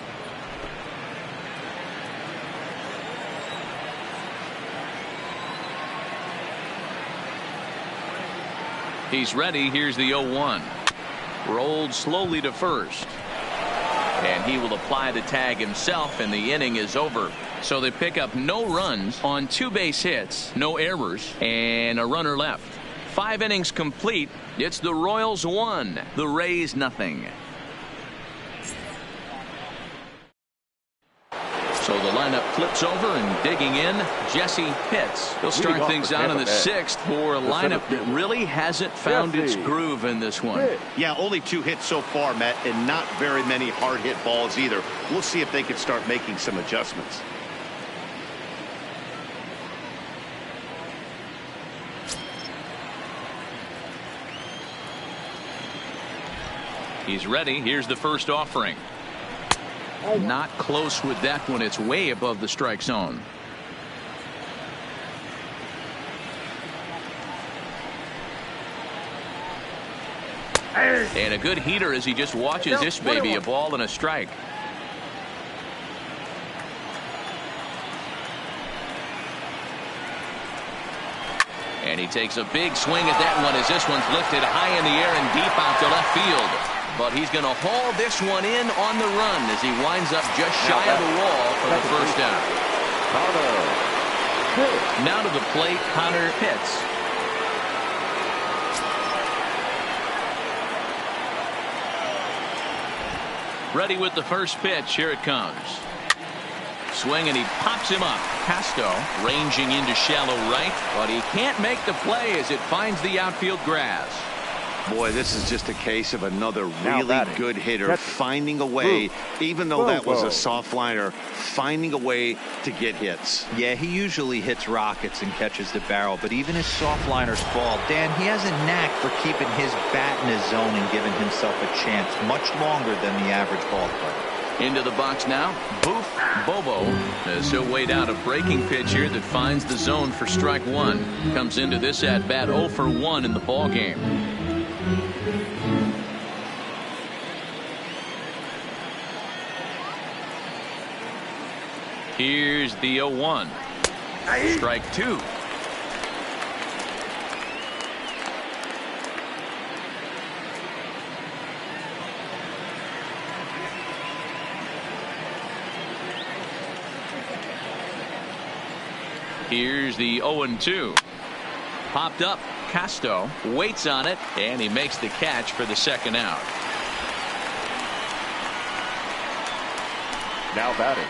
He's ready. Here's the 0-1. Rolled slowly to first. And he will apply the tag himself, and the inning is over. So they pick up no runs on 2 base hits, no errors, and a runner left. 5 innings complete. It's the Royals 1, the Rays nothing. So the lineup flips over and digging in, Jesse Pitts. He'll start things out in the 6th for a lineup that really hasn't found its groove in this one. Yeah, only 2 hits so far, Matt, and not very many hard hit balls either. We'll see if they can start making some adjustments. He's ready. Here's the first offering. Not close with that one. It's way above the strike zone. And a good heater as he just watches this baby, a ball and a strike. And he takes a big swing at that one as this one's lifted high in the air and deep out to left field. But he's going to haul this one in on the run as he winds up just shy of the wall for the first out. Now to the plate, Connor Pitts. Ready with the first pitch. Here it comes. Swing and he pops him up. Casto ranging into shallow right, but he can't make the play as it finds the outfield grass. Boy, this is just a case of another really good hitter finding a way, even though that was a soft liner, finding a way to get hits. Yeah, he usually hits rockets and catches the barrel, but even his soft liners fall. Dan, he has a knack for keeping his bat in his zone and giving himself a chance much longer than the average ball player. Into the box now, Boof Bobo, as he'll wait out a breaking pitch here that finds the zone for strike one. Comes into this at bat 0 for 1 in the ball game. Here's the 0-1. Strike two. Here's the 0-2. Popped up. Casto waits on it, and he makes the catch for the second out. Now batting,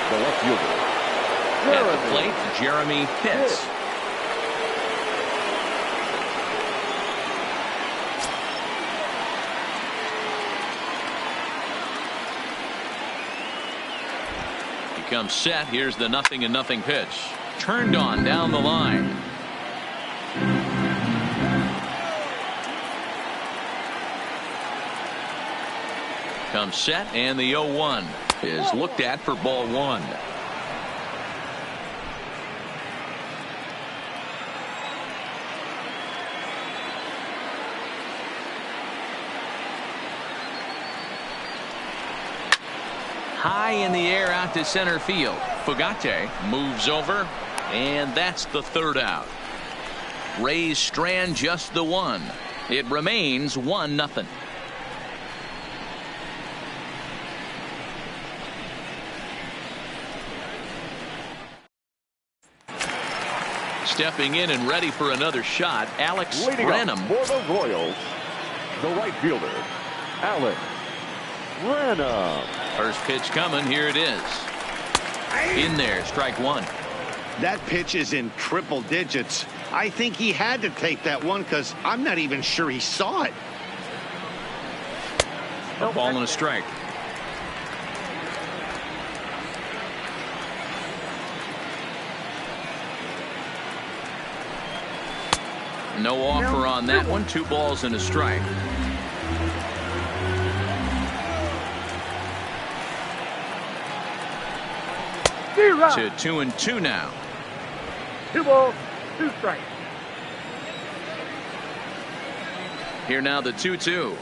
the left fielder. At the plate, Jeremy Pitts. He comes set. Here's the 0-0 pitch. Turned on down the line. Comes set, and the 0-1 is looked at for ball one. High in the air out to center field. Fugate moves over, and that's the third out. Rays strand just the one. It remains 1-0. Stepping in and ready for another shot, Alex Branham. For the Royals, the right fielder, Alex Branham. First pitch coming. Here it is. In there, strike one. That pitch is in triple digits. I think he had to take that one because I'm not even sure he saw it. A ball and a strike. No offer on that one. 2 balls and a strike. To 2-2 now. 2 balls, 2 strikes. Here now the 2-2.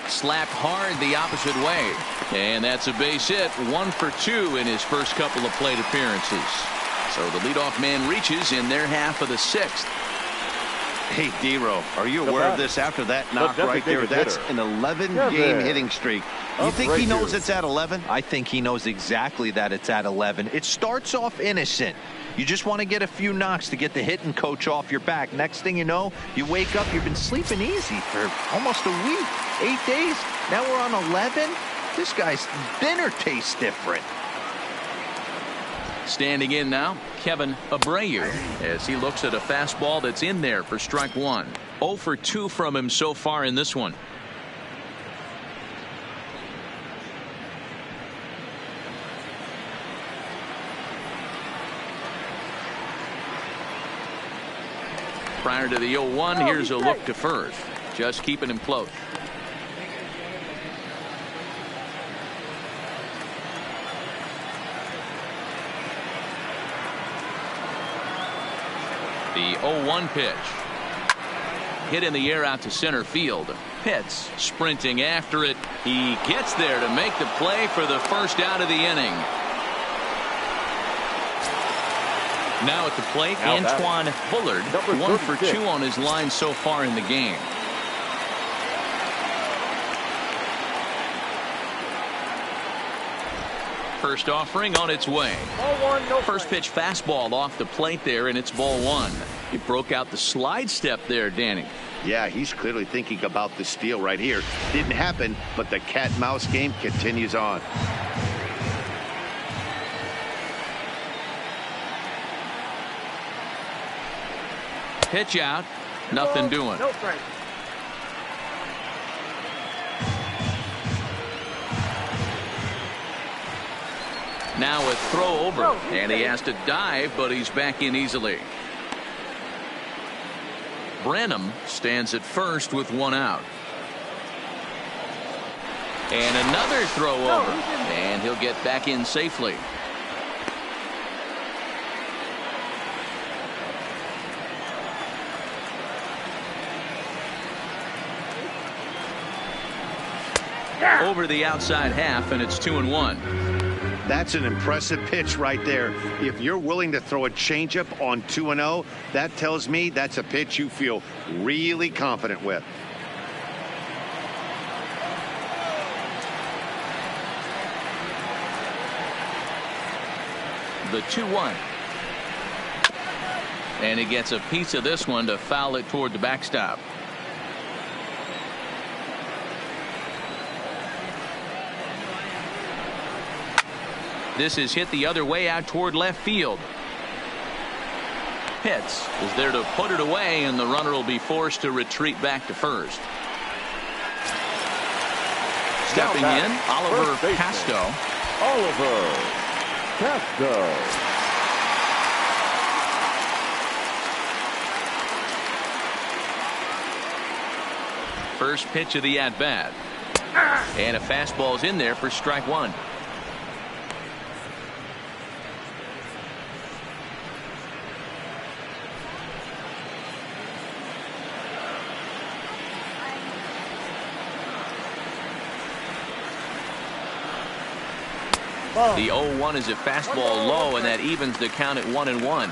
Slapped hard the opposite way. And that's a base hit. 1 for 2 in his first couple of plate appearances. So the leadoff man reaches in their half of the 6th. Hey, D-Row, are you aware of this after that knock right there? That's an 11-game hitting streak. You think he knows it's at 11? I think he knows exactly that it's at 11. It starts off innocent. You just want to get a few knocks to get the hitting coach off your back. Next thing you know, you wake up, you've been sleeping easy for almost a week, 8 days. Now we're on 11. This guy's dinner tastes different. Standing in now, Kevin Abreu, as he looks at a fastball that's in there for strike one. 0 for 2 from him so far in this one. Prior to the 0-1, here's a look to first. Just keeping him close. The 0-1 pitch. Hit in the air out to center field. Pitts sprinting after it. He gets there to make the play for the first out of the inning. Now at the plate, Antoine Bullard, 1 for 2 on his line so far in the game. First offering on its way. First pitch fastball off the plate there, and it's ball 1. He broke out the slide step there, Danny. Yeah, he's clearly thinking about the steal right here. Didn't happen, but the cat-mouse game continues on. Pitch out. Nothing doing. No strike. Now a throw over, and he has to dive, but he's back in easily. Branham stands at first with 1 out. And another throw over, and he'll get back in safely. Over the outside half, and it's 2-1. That's an impressive pitch right there. If you're willing to throw a changeup on 2-0, that tells me that's a pitch you feel really confident with. The 2-1. And he gets a piece of this one to foul it toward the backstop. This is hit the other way out toward left field. Pitts is there to put it away, and the runner will be forced to retreat back to first. Stepping in, Oliver Casto. Oliver Casto. First pitch of the at-bat. And a fastball's in there for strike 1. The 0-1 is a fastball low, and that evens the count at 1-1.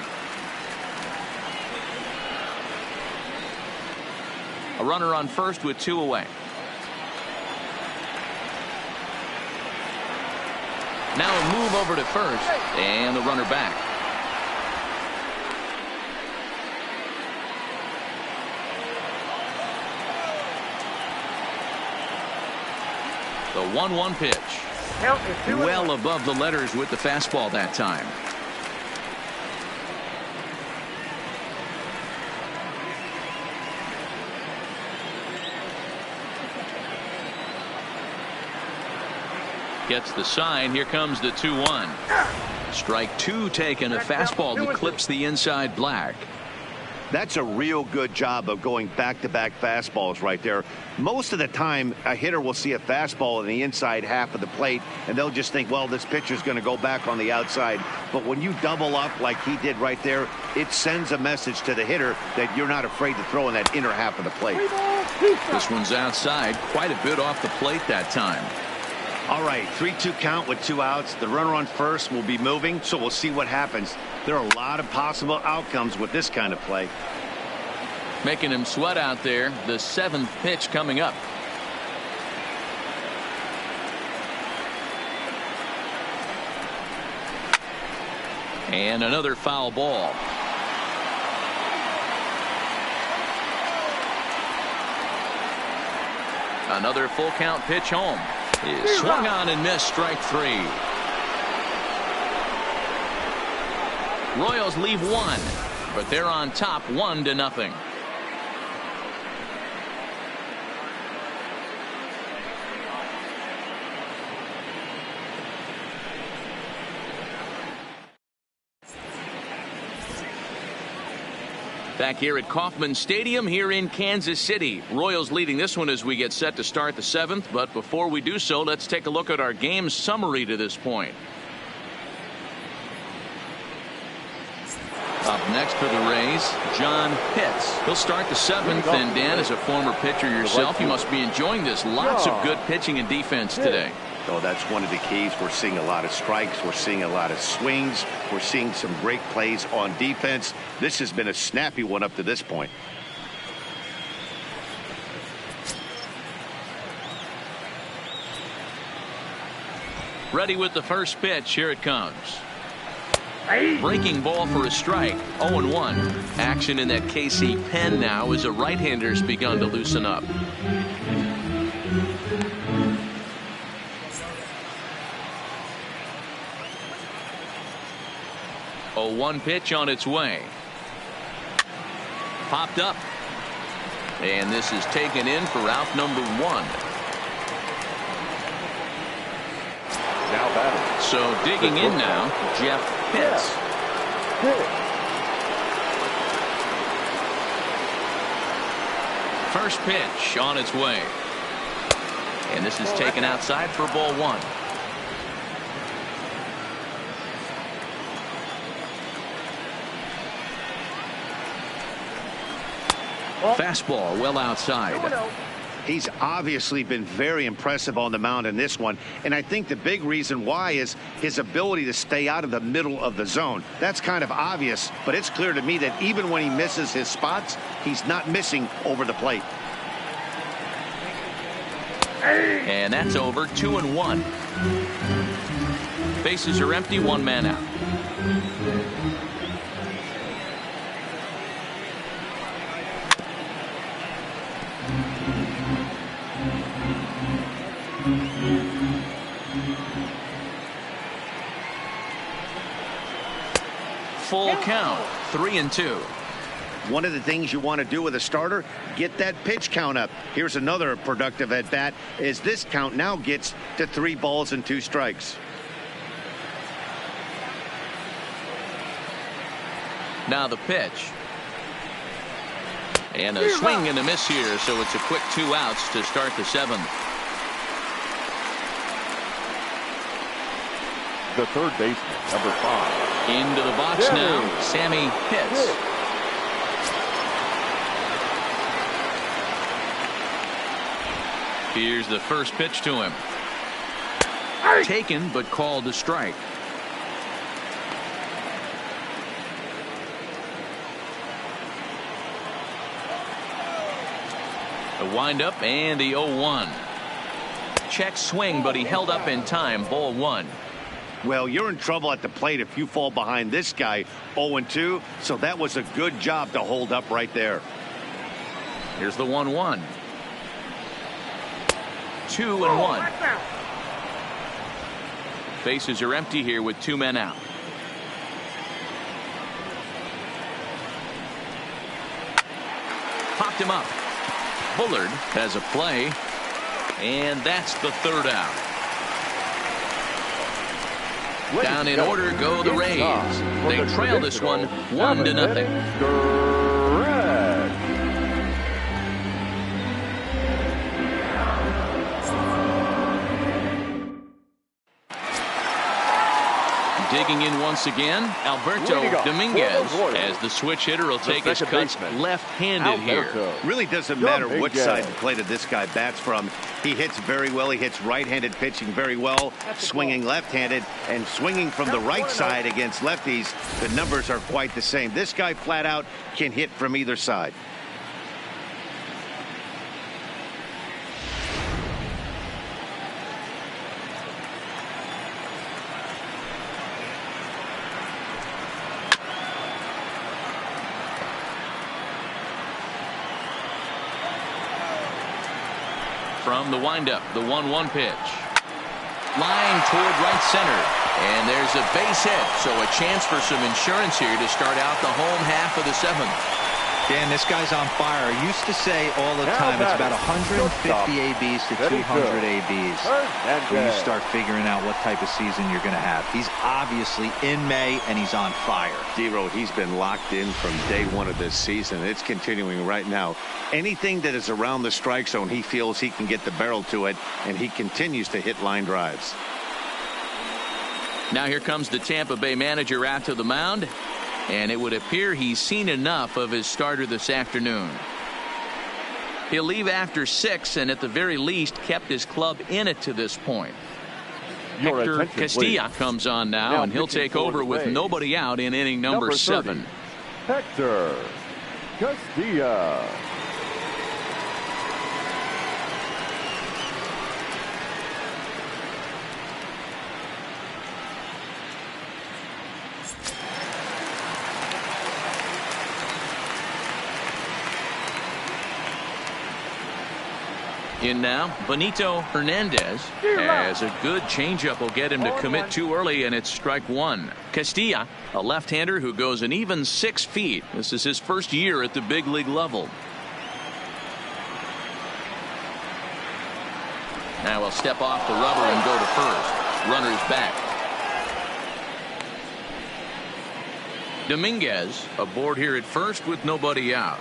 A runner on first with 2 away. Now a move over to first, and the runner back. The 1-1 pitch. Well above the letters with the fastball that time. Gets the sign. Here comes the 2-1. Strike 2 taken. A fastball that clips the inside black. That's a real good job of going back-to-back fastballs right there. Most of the time, a hitter will see a fastball in the inside half of the plate, and they'll just think, well, this pitcher's going to go back on the outside. But when you double up like he did right there, it sends a message to the hitter that you're not afraid to throw in that inner half of the plate. This one's outside, quite a bit off the plate that time. All right, 3-2 count with 2 outs. The runner on first will be moving, so we'll see what happens. There are a lot of possible outcomes with this kind of play. Making him sweat out there. The 7th pitch coming up. And another foul ball. Another full count pitch home. Is swung on and missed. Strike 3. Royals leave 1, but they're on top 1-0. Back here at Kauffman Stadium here in Kansas City. Royals leading this one as we get set to start the 7th. But before we do so, let's take a look at our game summary to this point. Up Next for the Rays, John Pitts. He'll start the 7th, and Dan, as a former pitcher yourself, you must be enjoying this. Lots of good pitching and defense today. Oh, that's one of the keys. We're seeing a lot of strikes. We're seeing a lot of swings. We're seeing some great plays on defense. This has been a snappy one up to this point. Ready with the first pitch. Here it comes. Breaking ball for a strike. 0-1. Action in that KC pen now as a right-hander's begun to loosen up. A 1 pitch on its way. Popped up. And this is taken in for out number 1. Now batting. So digging in now, Jeff Pitts. First pitch on its way. And this is taken outside for ball 1. Fastball well outside. He's obviously been very impressive on the mound in this one, and I think the big reason why is his ability to stay out of the middle of the zone. That's kind of obvious, but it's clear to me that even when he misses his spots, he's not missing over the plate. And that's over. 2-1. Bases are empty. 1 man out. Full count. 3-2. One of the things you want to do with a starter, get that pitch count up. Here's another productive at bat as this count now gets to 3 balls and 2 strikes. Now the pitch. And a swing and a miss here, so it's a quick 2 outs to start the 7th. The third baseman, number 5. Into the box now, Sammy Pitts. Here's the first pitch to him. Taken, but called a strike. The windup and the 0-1. Check swing, but he held up in time. Ball 1. Well, you're in trouble at the plate if you fall behind this guy 0-2, so that was a good job to hold up right there. Here's the 1-1. 2-1. Bases are empty here with 2 men out. Popped him up. Bullard has a play, and that's the 3rd out. Down in order go the Rays. They trail this one 1-0. Digging in once again, Alberto Dominguez, as the switch hitter will take his cuts left-handed here. Really doesn't matter which side the plate of this guy bats from. He hits very well. He hits right-handed pitching very well, swinging left-handed and swinging from the right side against lefties. The numbers are quite the same. This guy flat out can hit from either side. From the windup, the 1-1 pitch. Line toward right center. And there's a base hit, so a chance for some insurance here to start out the home half of the 7th. Dan, this guy's on fire. I used to say all the time it's about 150 ABs to 200 ABs. When you start figuring out what type of season you're going to have. He's obviously in May, and he's on fire. D-Road, he's been locked in from day 1 of this season. It's continuing right now. Anything that is around the strike zone, he feels he can get the barrel to it, and he continues to hit line drives. Now here comes the Tampa Bay manager out to the mound. And it would appear he's seen enough of his starter this afternoon. He'll leave after 6 and at the very least kept his club in it to this point. Hector Castilla comes on now and he'll take over with nobody out in inning number 7. Hector Castilla. In now, Benito Hernandez has a good changeup will get him to commit too early, and it's strike 1. Castilla, a left-hander who goes an even 6 feet. This is his first year at the big league level. Now he'll step off the rubber and go to first. Runners back. Dominguez aboard here at first with nobody out.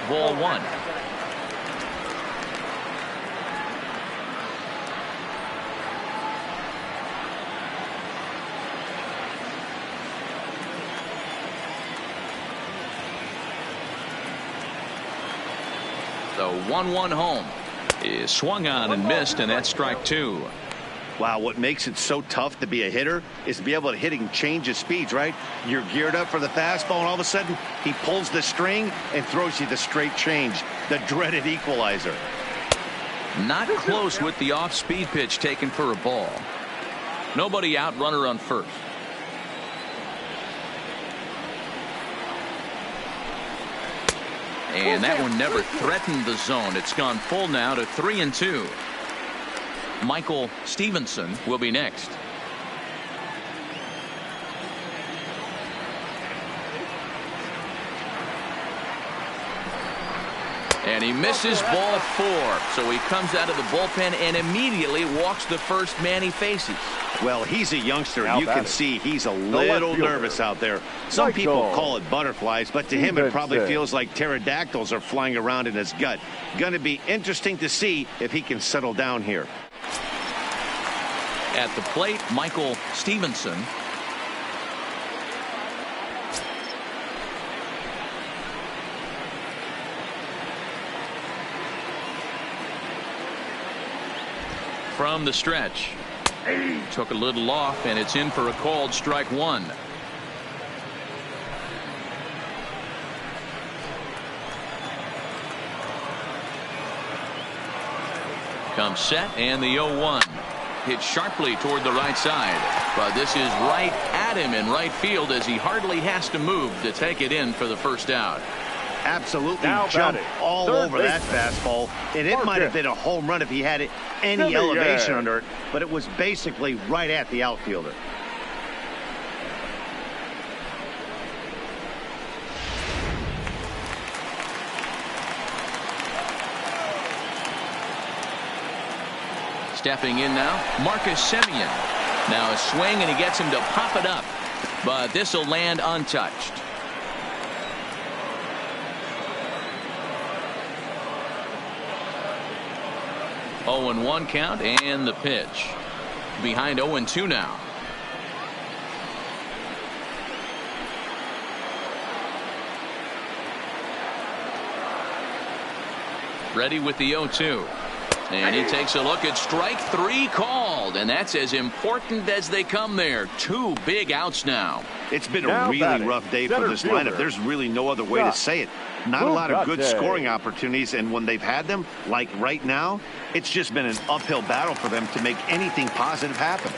Ball 1. The 1-1 home is swung on and missed, and that's strike 2. Wow, what makes it so tough to be a hitter is to be able to hitting change of speeds, right? You're geared up for the fastball, and all of a sudden he pulls the string and throws you the straight change, the dreaded equalizer. Not close with the off-speed pitch taken for a ball. Nobody out, runner on first. And that one never threatened the zone. It's gone full now to 3-2. Michael Stevenson will be next. And he misses ball 4. So he comes out of the bullpen and immediately walks the first man he faces. Well, he's a youngster. You can see he's a little nervous out there. Some people call it butterflies, but to him it probably feels like pterodactyls are flying around in his gut. Going to be interesting to see if he can settle down here. At the plate, Michael Stevenson. From the stretch. Took a little off, and it's in for a called strike 1. Comes set, and the 0-1. Hit sharply toward the right side, but this is right at him in right field as he hardly has to move to take it in for the first out. Absolutely jumped all over that fastball, and it might have been a home run if he had any elevation under it, but it was basically right at the outfielder. Stepping in now, Marcus Semien. Now a swing, and he gets him to pop it up, but this will land untouched. Oh, 0-1 count, and the pitch. Behind 0-2 now. Ready with the 0-2. And he takes a look at strike 3 called, and that's as important as they come there. 2 big outs now. It's been a really rough day for this lineup. There's really no other way to say it. Not a lot of good scoring opportunities, and when they've had them, like right now, it's just been an uphill battle for them to make anything positive happen.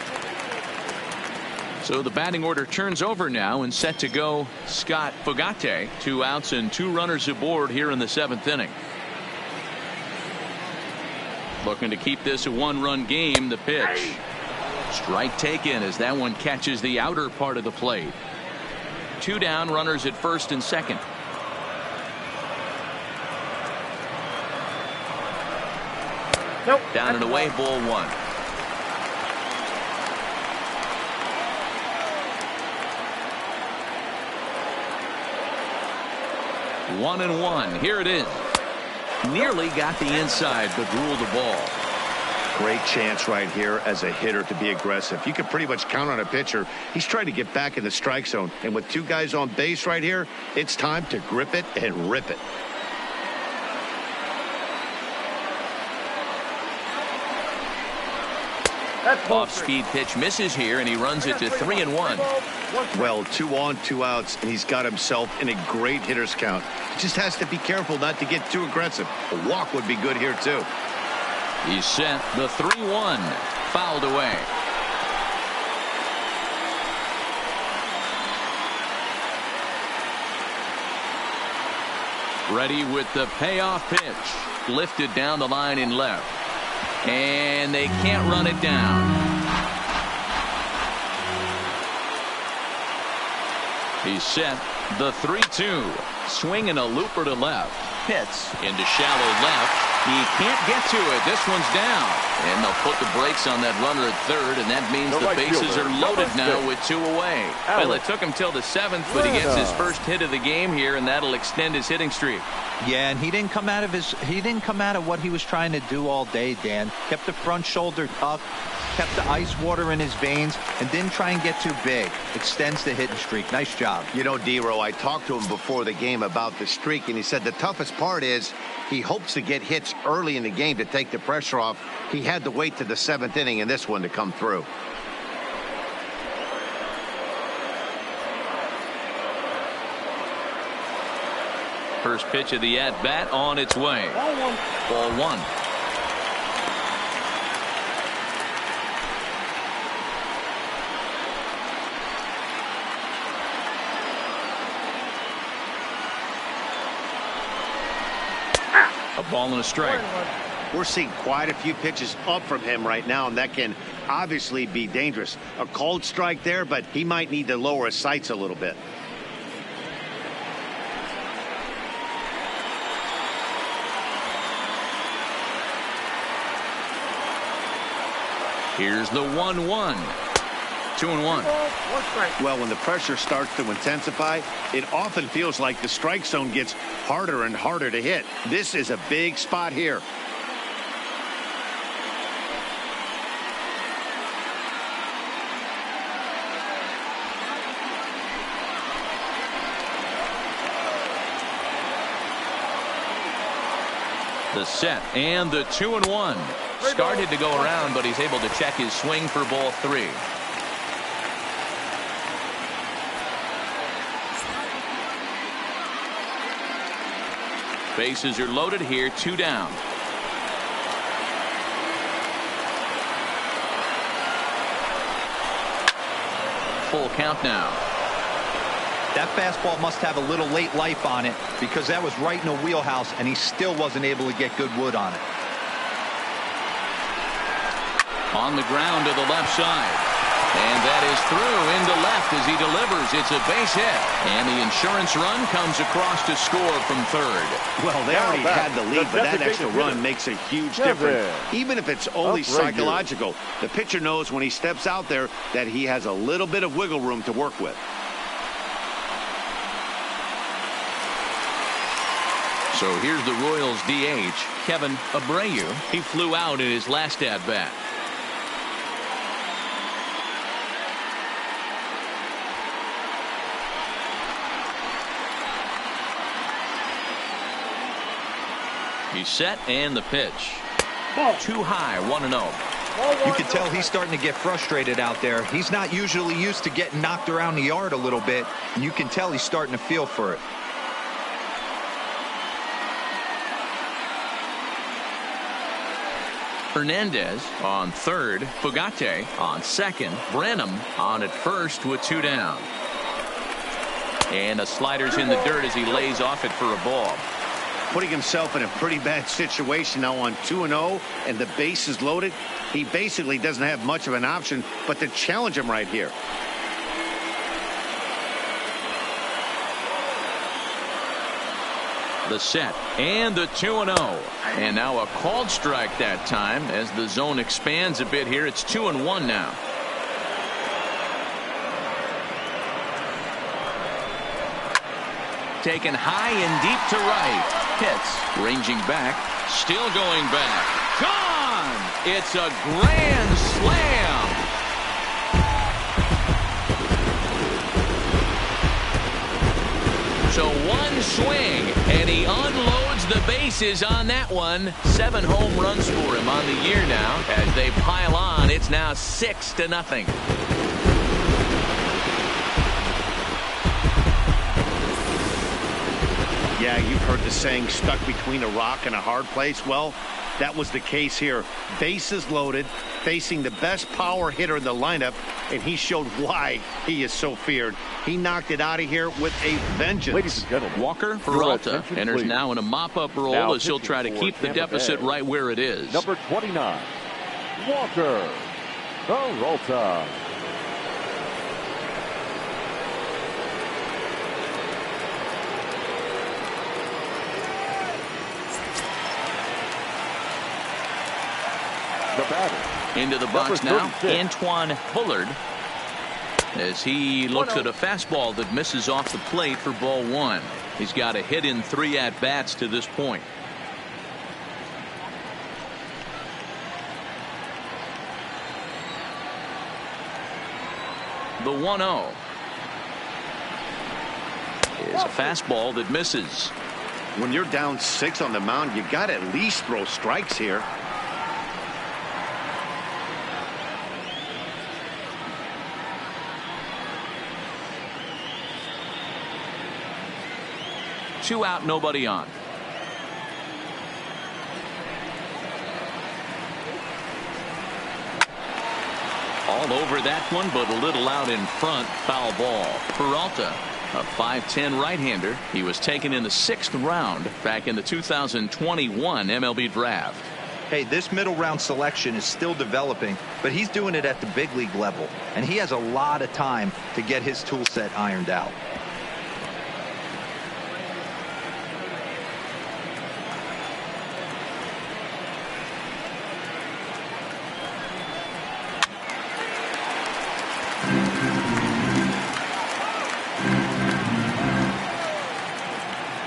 So the batting order turns over now, and set to go Scott Fogate. 2 outs and 2 runners aboard here in the 7th inning. Looking to keep this a 1-run game. The pitch. Strike taken as that one catches the outer part of the plate. 2 down, runners at first and second. Nope. Down and away, ball 1. One and one. Here it is. Nearly got the inside, but ruled the ball. Great chance right here as a hitter to be aggressive. You can pretty much count on a pitcher. He's trying to get back in the strike zone. And with two guys on base right here, it's time to grip it and rip it. Off-speed pitch misses here, and he runs it to 3-1. Well, 2 on, 2 outs, and he's got himself in a great hitter's count. He just has to be careful not to get too aggressive. A walk would be good here, too. He's set. The 3-1 fouled away. Ready with the payoff pitch. Lifted down the line in left. And they can't run it down. He's set. The 3-2. Swinging a looper to left. Hits into shallow left. He can't get to it. This one's down. And they'll put the brakes on that runner at third, and that means the bases are loaded now with 2 away. Well, it took him till the 7th, but he gets his first hit of the game here, and that'll extend his hitting streak. Yeah, and he didn't come out of what he was trying to do all day, Dan. Kept the front shoulder up, kept the ice water in his veins, and didn't try and get too big. Extends the hitting streak. Nice job. You know, D-Row, I talked to him before the game about the streak, and he said the toughest part is he hopes to get hits early in the game to take the pressure off. He had to wait to the 7th inning in this one to come through. First pitch of the at-bat on its way. Ball 1. A ball and a strike. We're seeing quite a few pitches up from him right now, and that can obviously be dangerous. A cold strike there, but he might need to lower his sights a little bit. Here's the 1-1. 2-1. Well, when the pressure starts to intensify, it often feels like the strike zone gets harder and harder to hit. This is a big spot here. The set and the 2-1. Started to go around, but he's able to check his swing for ball 3. Bases are loaded here, 2 down. Full count now. That fastball must have a little late life on it because that was right in the wheelhouse, and he still wasn't able to get good wood on it. On the ground to the left side. And that is through into left as he delivers. It's a base hit. And the insurance run comes across to score from third. Well, they already had the lead, but that extra run makes a huge difference. Even if it's only psychological, the pitcher knows when he steps out there that he has a little bit of wiggle room to work with. So here's the Royals DH, Kevin Abreu. He flew out in his last at-bat. He's set and the pitch. Too high, 1-0. You can tell he's starting to get frustrated out there. He's not usually used to getting knocked around the yard a little bit, and you can tell he's starting to feel for it. Hernandez on third, Fugate on second, Branham on at first with 2 down. And the slider's in the dirt as he lays off it for a ball. Putting himself in a pretty bad situation now on 2-0 and the base is loaded. He basically doesn't have much of an option but to challenge him right here. The set and the 2-0. And now a called strike that time as the zone expands a bit here. It's 2-1 now. Taken high and deep to right. Hits. Ranging back. Still going back. Gone! It's a grand slam. So one swing, and he unloads the bases on that one. 7 home runs for him on the year now. As they pile on, it's now 6-0. Yeah, you've heard the saying, stuck between a rock and a hard place. Well, that was the case here. Bases loaded, facing the best power hitter in the lineup, and he showed why he is so feared. He knocked it out of here with a vengeance. Ladies and gentlemen, Walker Peralta enters now in a mop-up role as he'll try to keep the deficit right where it is. Number 29, Walker Peralta. The batter. Into the box now, Antoine Bullard, as he looks at a fastball that misses off the plate for ball 1. He's got a hit in 3 at-bats to this point. The 1-0 is a fastball that misses. When you're down 6 on the mound, you got to at least throw strikes here. Two out, nobody on. All over that one, but a little out in front. Foul ball. Peralta, a 5'10" right-hander. He was taken in the 6th round back in the 2021 MLB draft. Hey, this middle round selection is still developing, but he's doing it at the big league level, and he has a lot of time to get his tool set ironed out.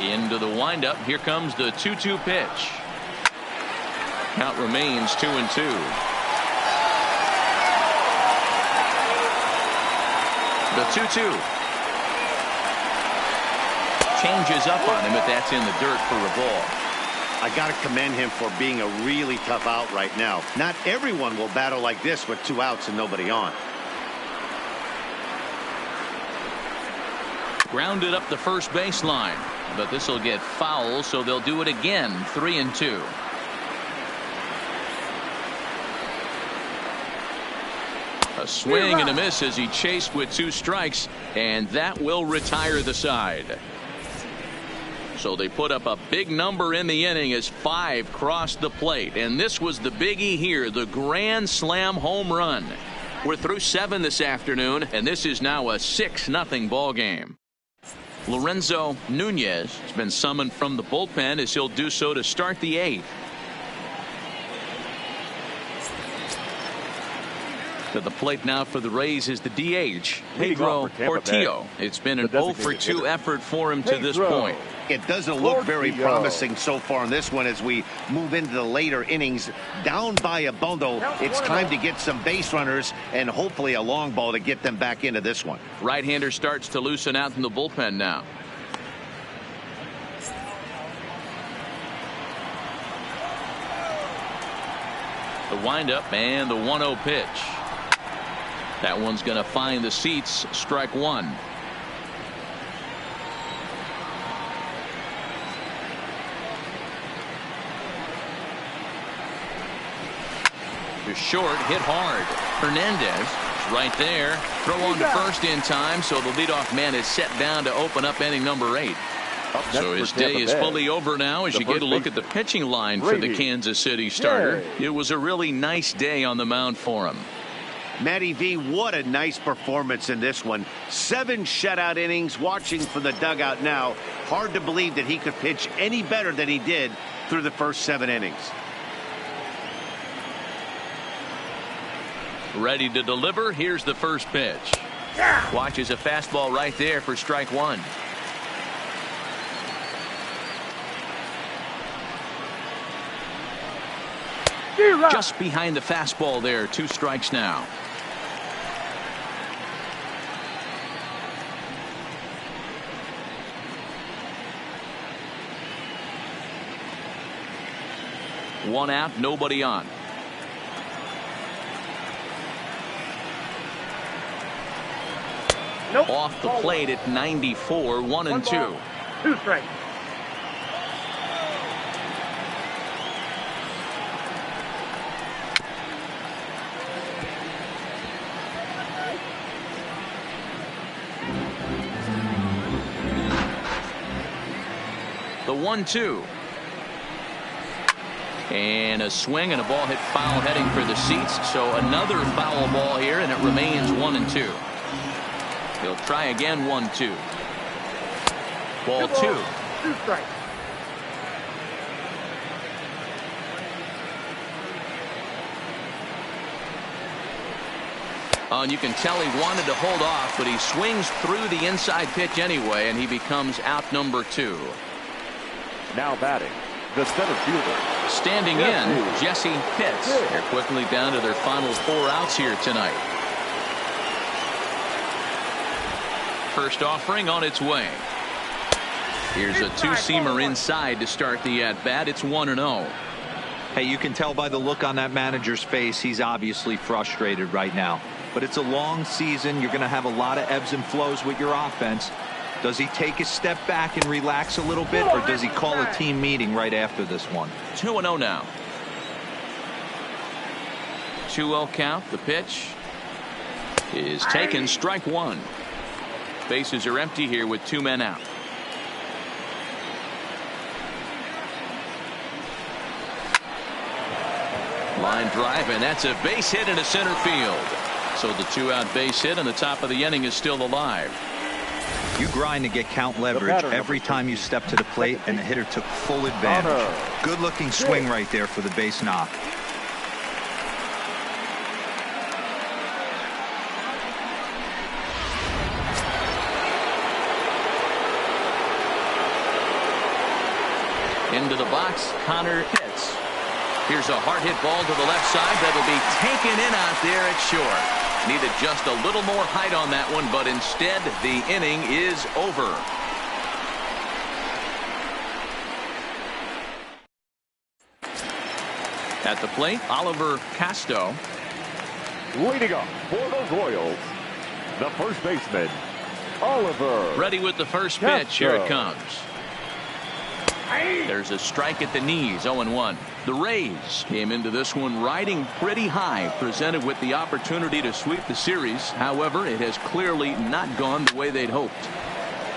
Into the windup. Here comes the 2-2 pitch. Count remains 2-2. The 2-2 changes up on him, but that's in the dirt for a ball. I got to commend him for being a really tough out right now. Not everyone will battle like this with 2 outs and nobody on. Grounded up the first baseline, but this will get foul, so they'll do it again. 3-2. A swing and a miss as he chased with 2 strikes, and that will retire the side. So they put up a big number in the inning as 5 crossed the plate, and this was the biggie here, the grand slam home run. We're through 7 this afternoon, and this is now a 6-0 ball game. Lorenzo Nunez has been summoned from the bullpen as he'll do so to start the 8th. To the plate now for the Rays is the DH, Pedro Portillo. It's been an 0-for-2 effort for him to this point. It doesn't look very promising so far in this one as we move into the later innings. Down by a bundle, it's time to get some base runners and hopefully a long ball to get them back into this one. Right-hander starts to loosen out in the bullpen now. The windup and the 1-0 pitch. That one's going to find the seats. Strike 1. To short, hit hard. Hernandez is right there. Throw on to first in time, so the leadoff man is set down to open up inning number 8. So his day is fully over now as you get a look at the pitching line for the Kansas City starter. It was a really nice day on the mound for him. Matty V, what a nice performance in this one. 7 shutout innings. Watching from the dugout now, hard to believe that he could pitch any better than he did through the first 7 innings. Ready to deliver. Here's the first pitch. Watches a fastball right there for strike 1. Just behind the fastball there. 2 strikes now. One out, nobody on. Nope. Off the plate at 94, 1-2. 2 strikes. The 1-2. And a swing and a ball hit foul heading for the seats. So another foul ball here, and it remains 1-2. He'll try again. 1-2. Ball 2. 2 strikes. And you can tell he wanted to hold off, but he swings through the inside pitch anyway, and he becomes out number 2. Now batting, the center fielder. Standing in, Jesse Pitts. They're quickly down to their final 4 outs here tonight. First offering on its way. Here's a 2-seamer inside to start the at-bat. It's 1-0. Hey, you can tell by the look on that manager's face, he's obviously frustrated right now. But it's a long season. You're going to have a lot of ebbs and flows with your offense. Does he take a step back and relax a little bit, or does he call a team meeting right after this one? 2-0 now. 2-0 count. The pitch is taken. Strike 1. Bases are empty here with 2 men out. Line drive, and that's a base hit into center field. So the 2-out base hit, and the top of the inning is still alive. You grind to get count leverage every time you step to the plate, and the hitter took full advantage. Good looking swing right there for the base knock. Into the box, Connor Pitts. Here's a hard hit ball to the left side that'll be taken in out there at short. Needed just a little more height on that one, but instead the inning is over. At the plate, Oliver Casto. Leading up for the Royals, the first baseman, Oliver. Ready with the first pitch. Here it comes. There's a strike at the knees. 0-1. The Rays came into this one riding pretty high, presented with the opportunity to sweep the series. However, it has clearly not gone the way they'd hoped.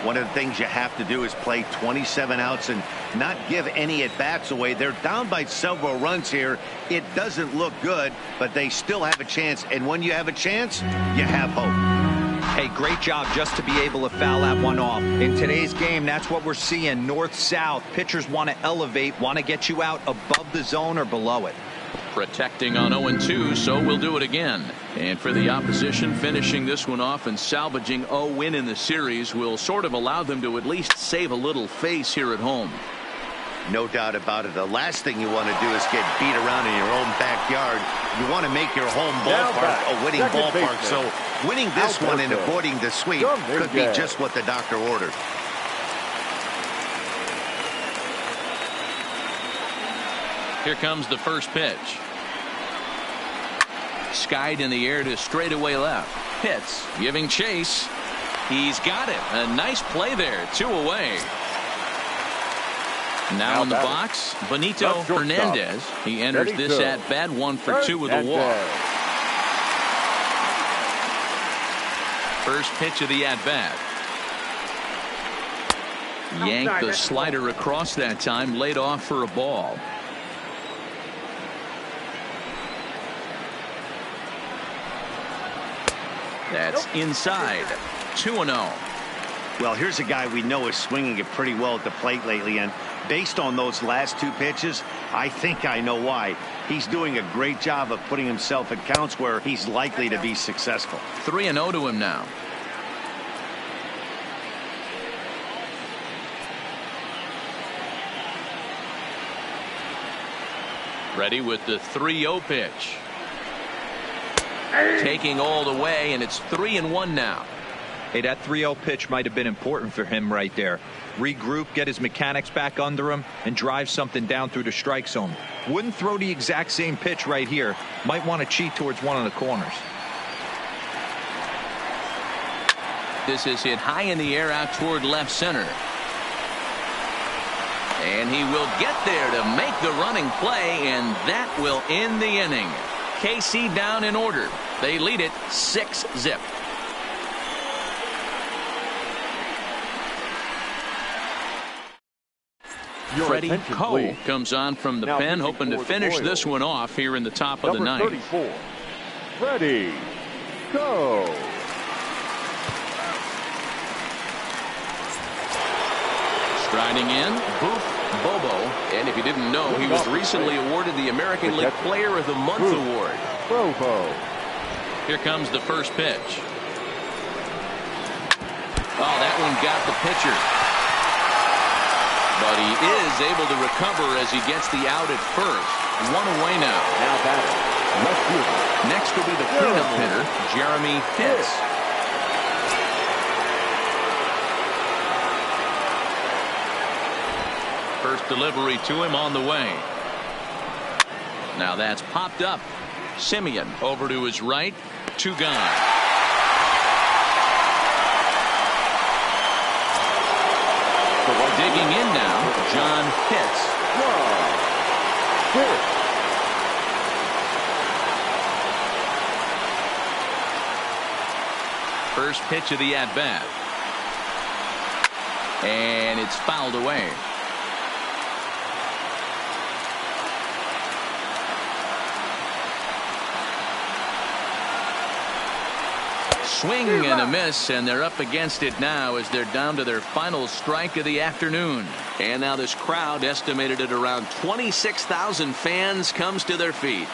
One of the things you have to do is play 27 outs and not give any at-bats away. They're down by several runs here. It doesn't look good, but they still have a chance. And when you have a chance, you have hope. Hey, great job just to be able to foul that one off. In today's game, that's what we're seeing. North-south. Pitchers want to elevate, want to get you out above the zone or below it. Protecting on 0-2, so we'll do it again. And for the opposition, finishing this one off and salvaging a win in the series will sort of allow them to at least save a little face here at home. No doubt about it. The last thing you want to do is get beat around in your own backyard. You want to make your home ballpark a winning ballpark. So winning this one and avoiding the sweep could be just what the doctor ordered. Here comes the first pitch. Skied in the air to straightaway left. Pitts giving chase. He's got it. A nice play there. 2 away. Now in the box, Benito Hernandez. He enters this at-bat 1 for 2 with a walk. First pitch of the at-bat. Yanked the slider across that time, laid off for a ball. That's inside. 2-0. Well, here's a guy we know is swinging it pretty well at the plate lately, and based on those last 2 pitches, I think I know why. He's doing a great job of putting himself at counts where he's likely to be successful. 3-0 to him now. Ready with the 3-0 pitch. Taking all the way, and it's 3-1 now. Hey, that 3-0 pitch might have been important for him right there. Regroup, get his mechanics back under him, and drive something down through the strike zone. Wouldn't throw the exact same pitch right here. Might want to cheat towards one of the corners. This is hit high in the air out toward left center. And he will get there to make the running play, and that will end the inning. KC down in order. They lead it 6-0. Freddie Coe comes on from the pen, hoping to finish this one off here in the top of the ninth. 34, Freddie Coe. Striding in, Boof Bobo. And if you didn't know, he was recently awarded the American League Player of the Month award. Bobo. Here comes the first pitch. Oh, that one got the pitcher. But he is able to recover as he gets the out at first. One away now. Now batting, left fielder. Next will be the cleanup hitter, Jeremy Pitts. First delivery to him on the way. Now that's popped up. Simeon over to his right. 2 gone. Digging in now, John Pitts. First pitch of the at-bat. And it's fouled away. Swing and a miss, and they're up against it now as they're down to their final strike of the afternoon. And now this crowd, estimated at around 26,000 fans, comes to their feet.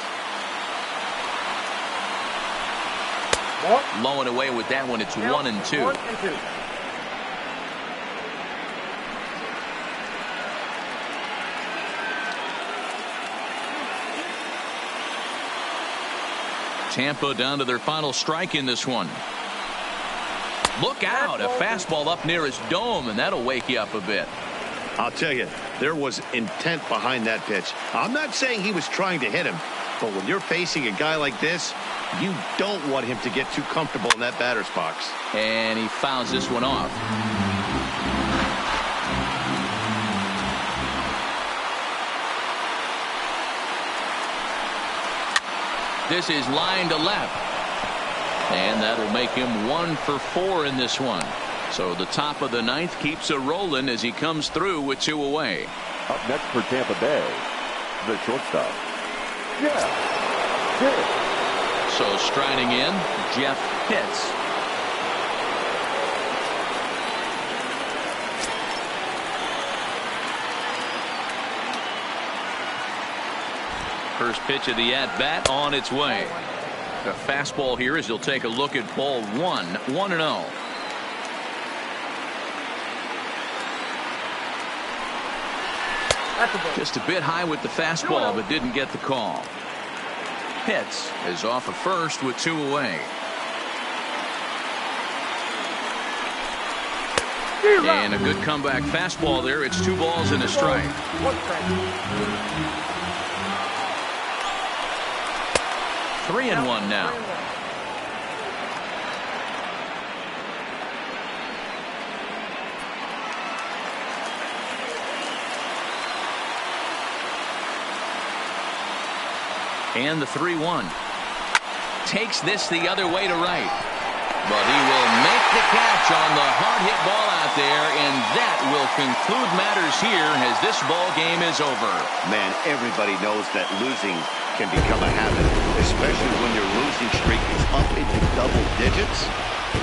Low and away with that one. It's 1-2. 1-2. Tampa down to their final strike in this one. Look out, a fastball up near his dome, and that'll wake you up a bit. I'll tell you, there was intent behind that pitch. I'm not saying he was trying to hit him, but when you're facing a guy like this, you don't want him to get too comfortable in that batter's box. And he fouls this one off. This is line to left. And that'll make him 1 for 4 in this one. So the top of the ninth keeps a rolling as he comes through with 2 away. Up next for Tampa Bay, the shortstop. So striding in, Jeff Pitts. First pitch of the at-bat on its way. The fastball here as he'll take a look at ball 1, 1-0. Just a bit high with the fastball, but didn't get the call. Pitts is off at first with 2 away. And a good comeback fastball there. It's 2 balls and a strike. 3-1 now. And the 3-1. Takes this the other way to right. But he will make the catch on the hard hit ball out there, and that will conclude matters here as this ball game is over. Man, everybody knows that losing can become a habit, especially when your losing streak is up into double digits.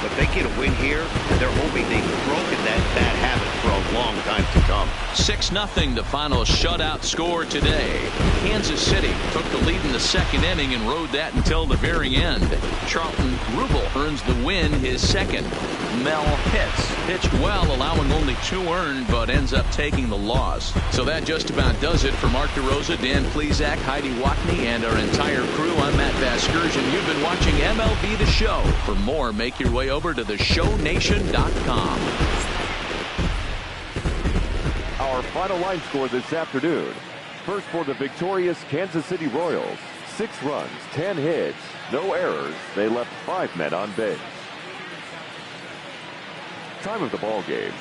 But they get a win here, and they're hoping they've broken that bad habit for a long time to come. 6-0 the final shutout score today. Kansas City took the lead in the second inning and rode that until the very end. Charlton Rubel earns the win, his second. Mel Pitts pitched well, allowing only 2 earned, but ends up taking the loss. So that just about does it for Mark DeRosa, Dan Plesac, Heidi Watney, and our entire crew. I'm Matt Vasgersian. You've been watching MLB The Show. For more, make your way over to theshownation.com. Our final line score this afternoon. First for the victorious Kansas City Royals. 6 runs, 10 hits, no errors. They left 5 men on base. Time of the ball game,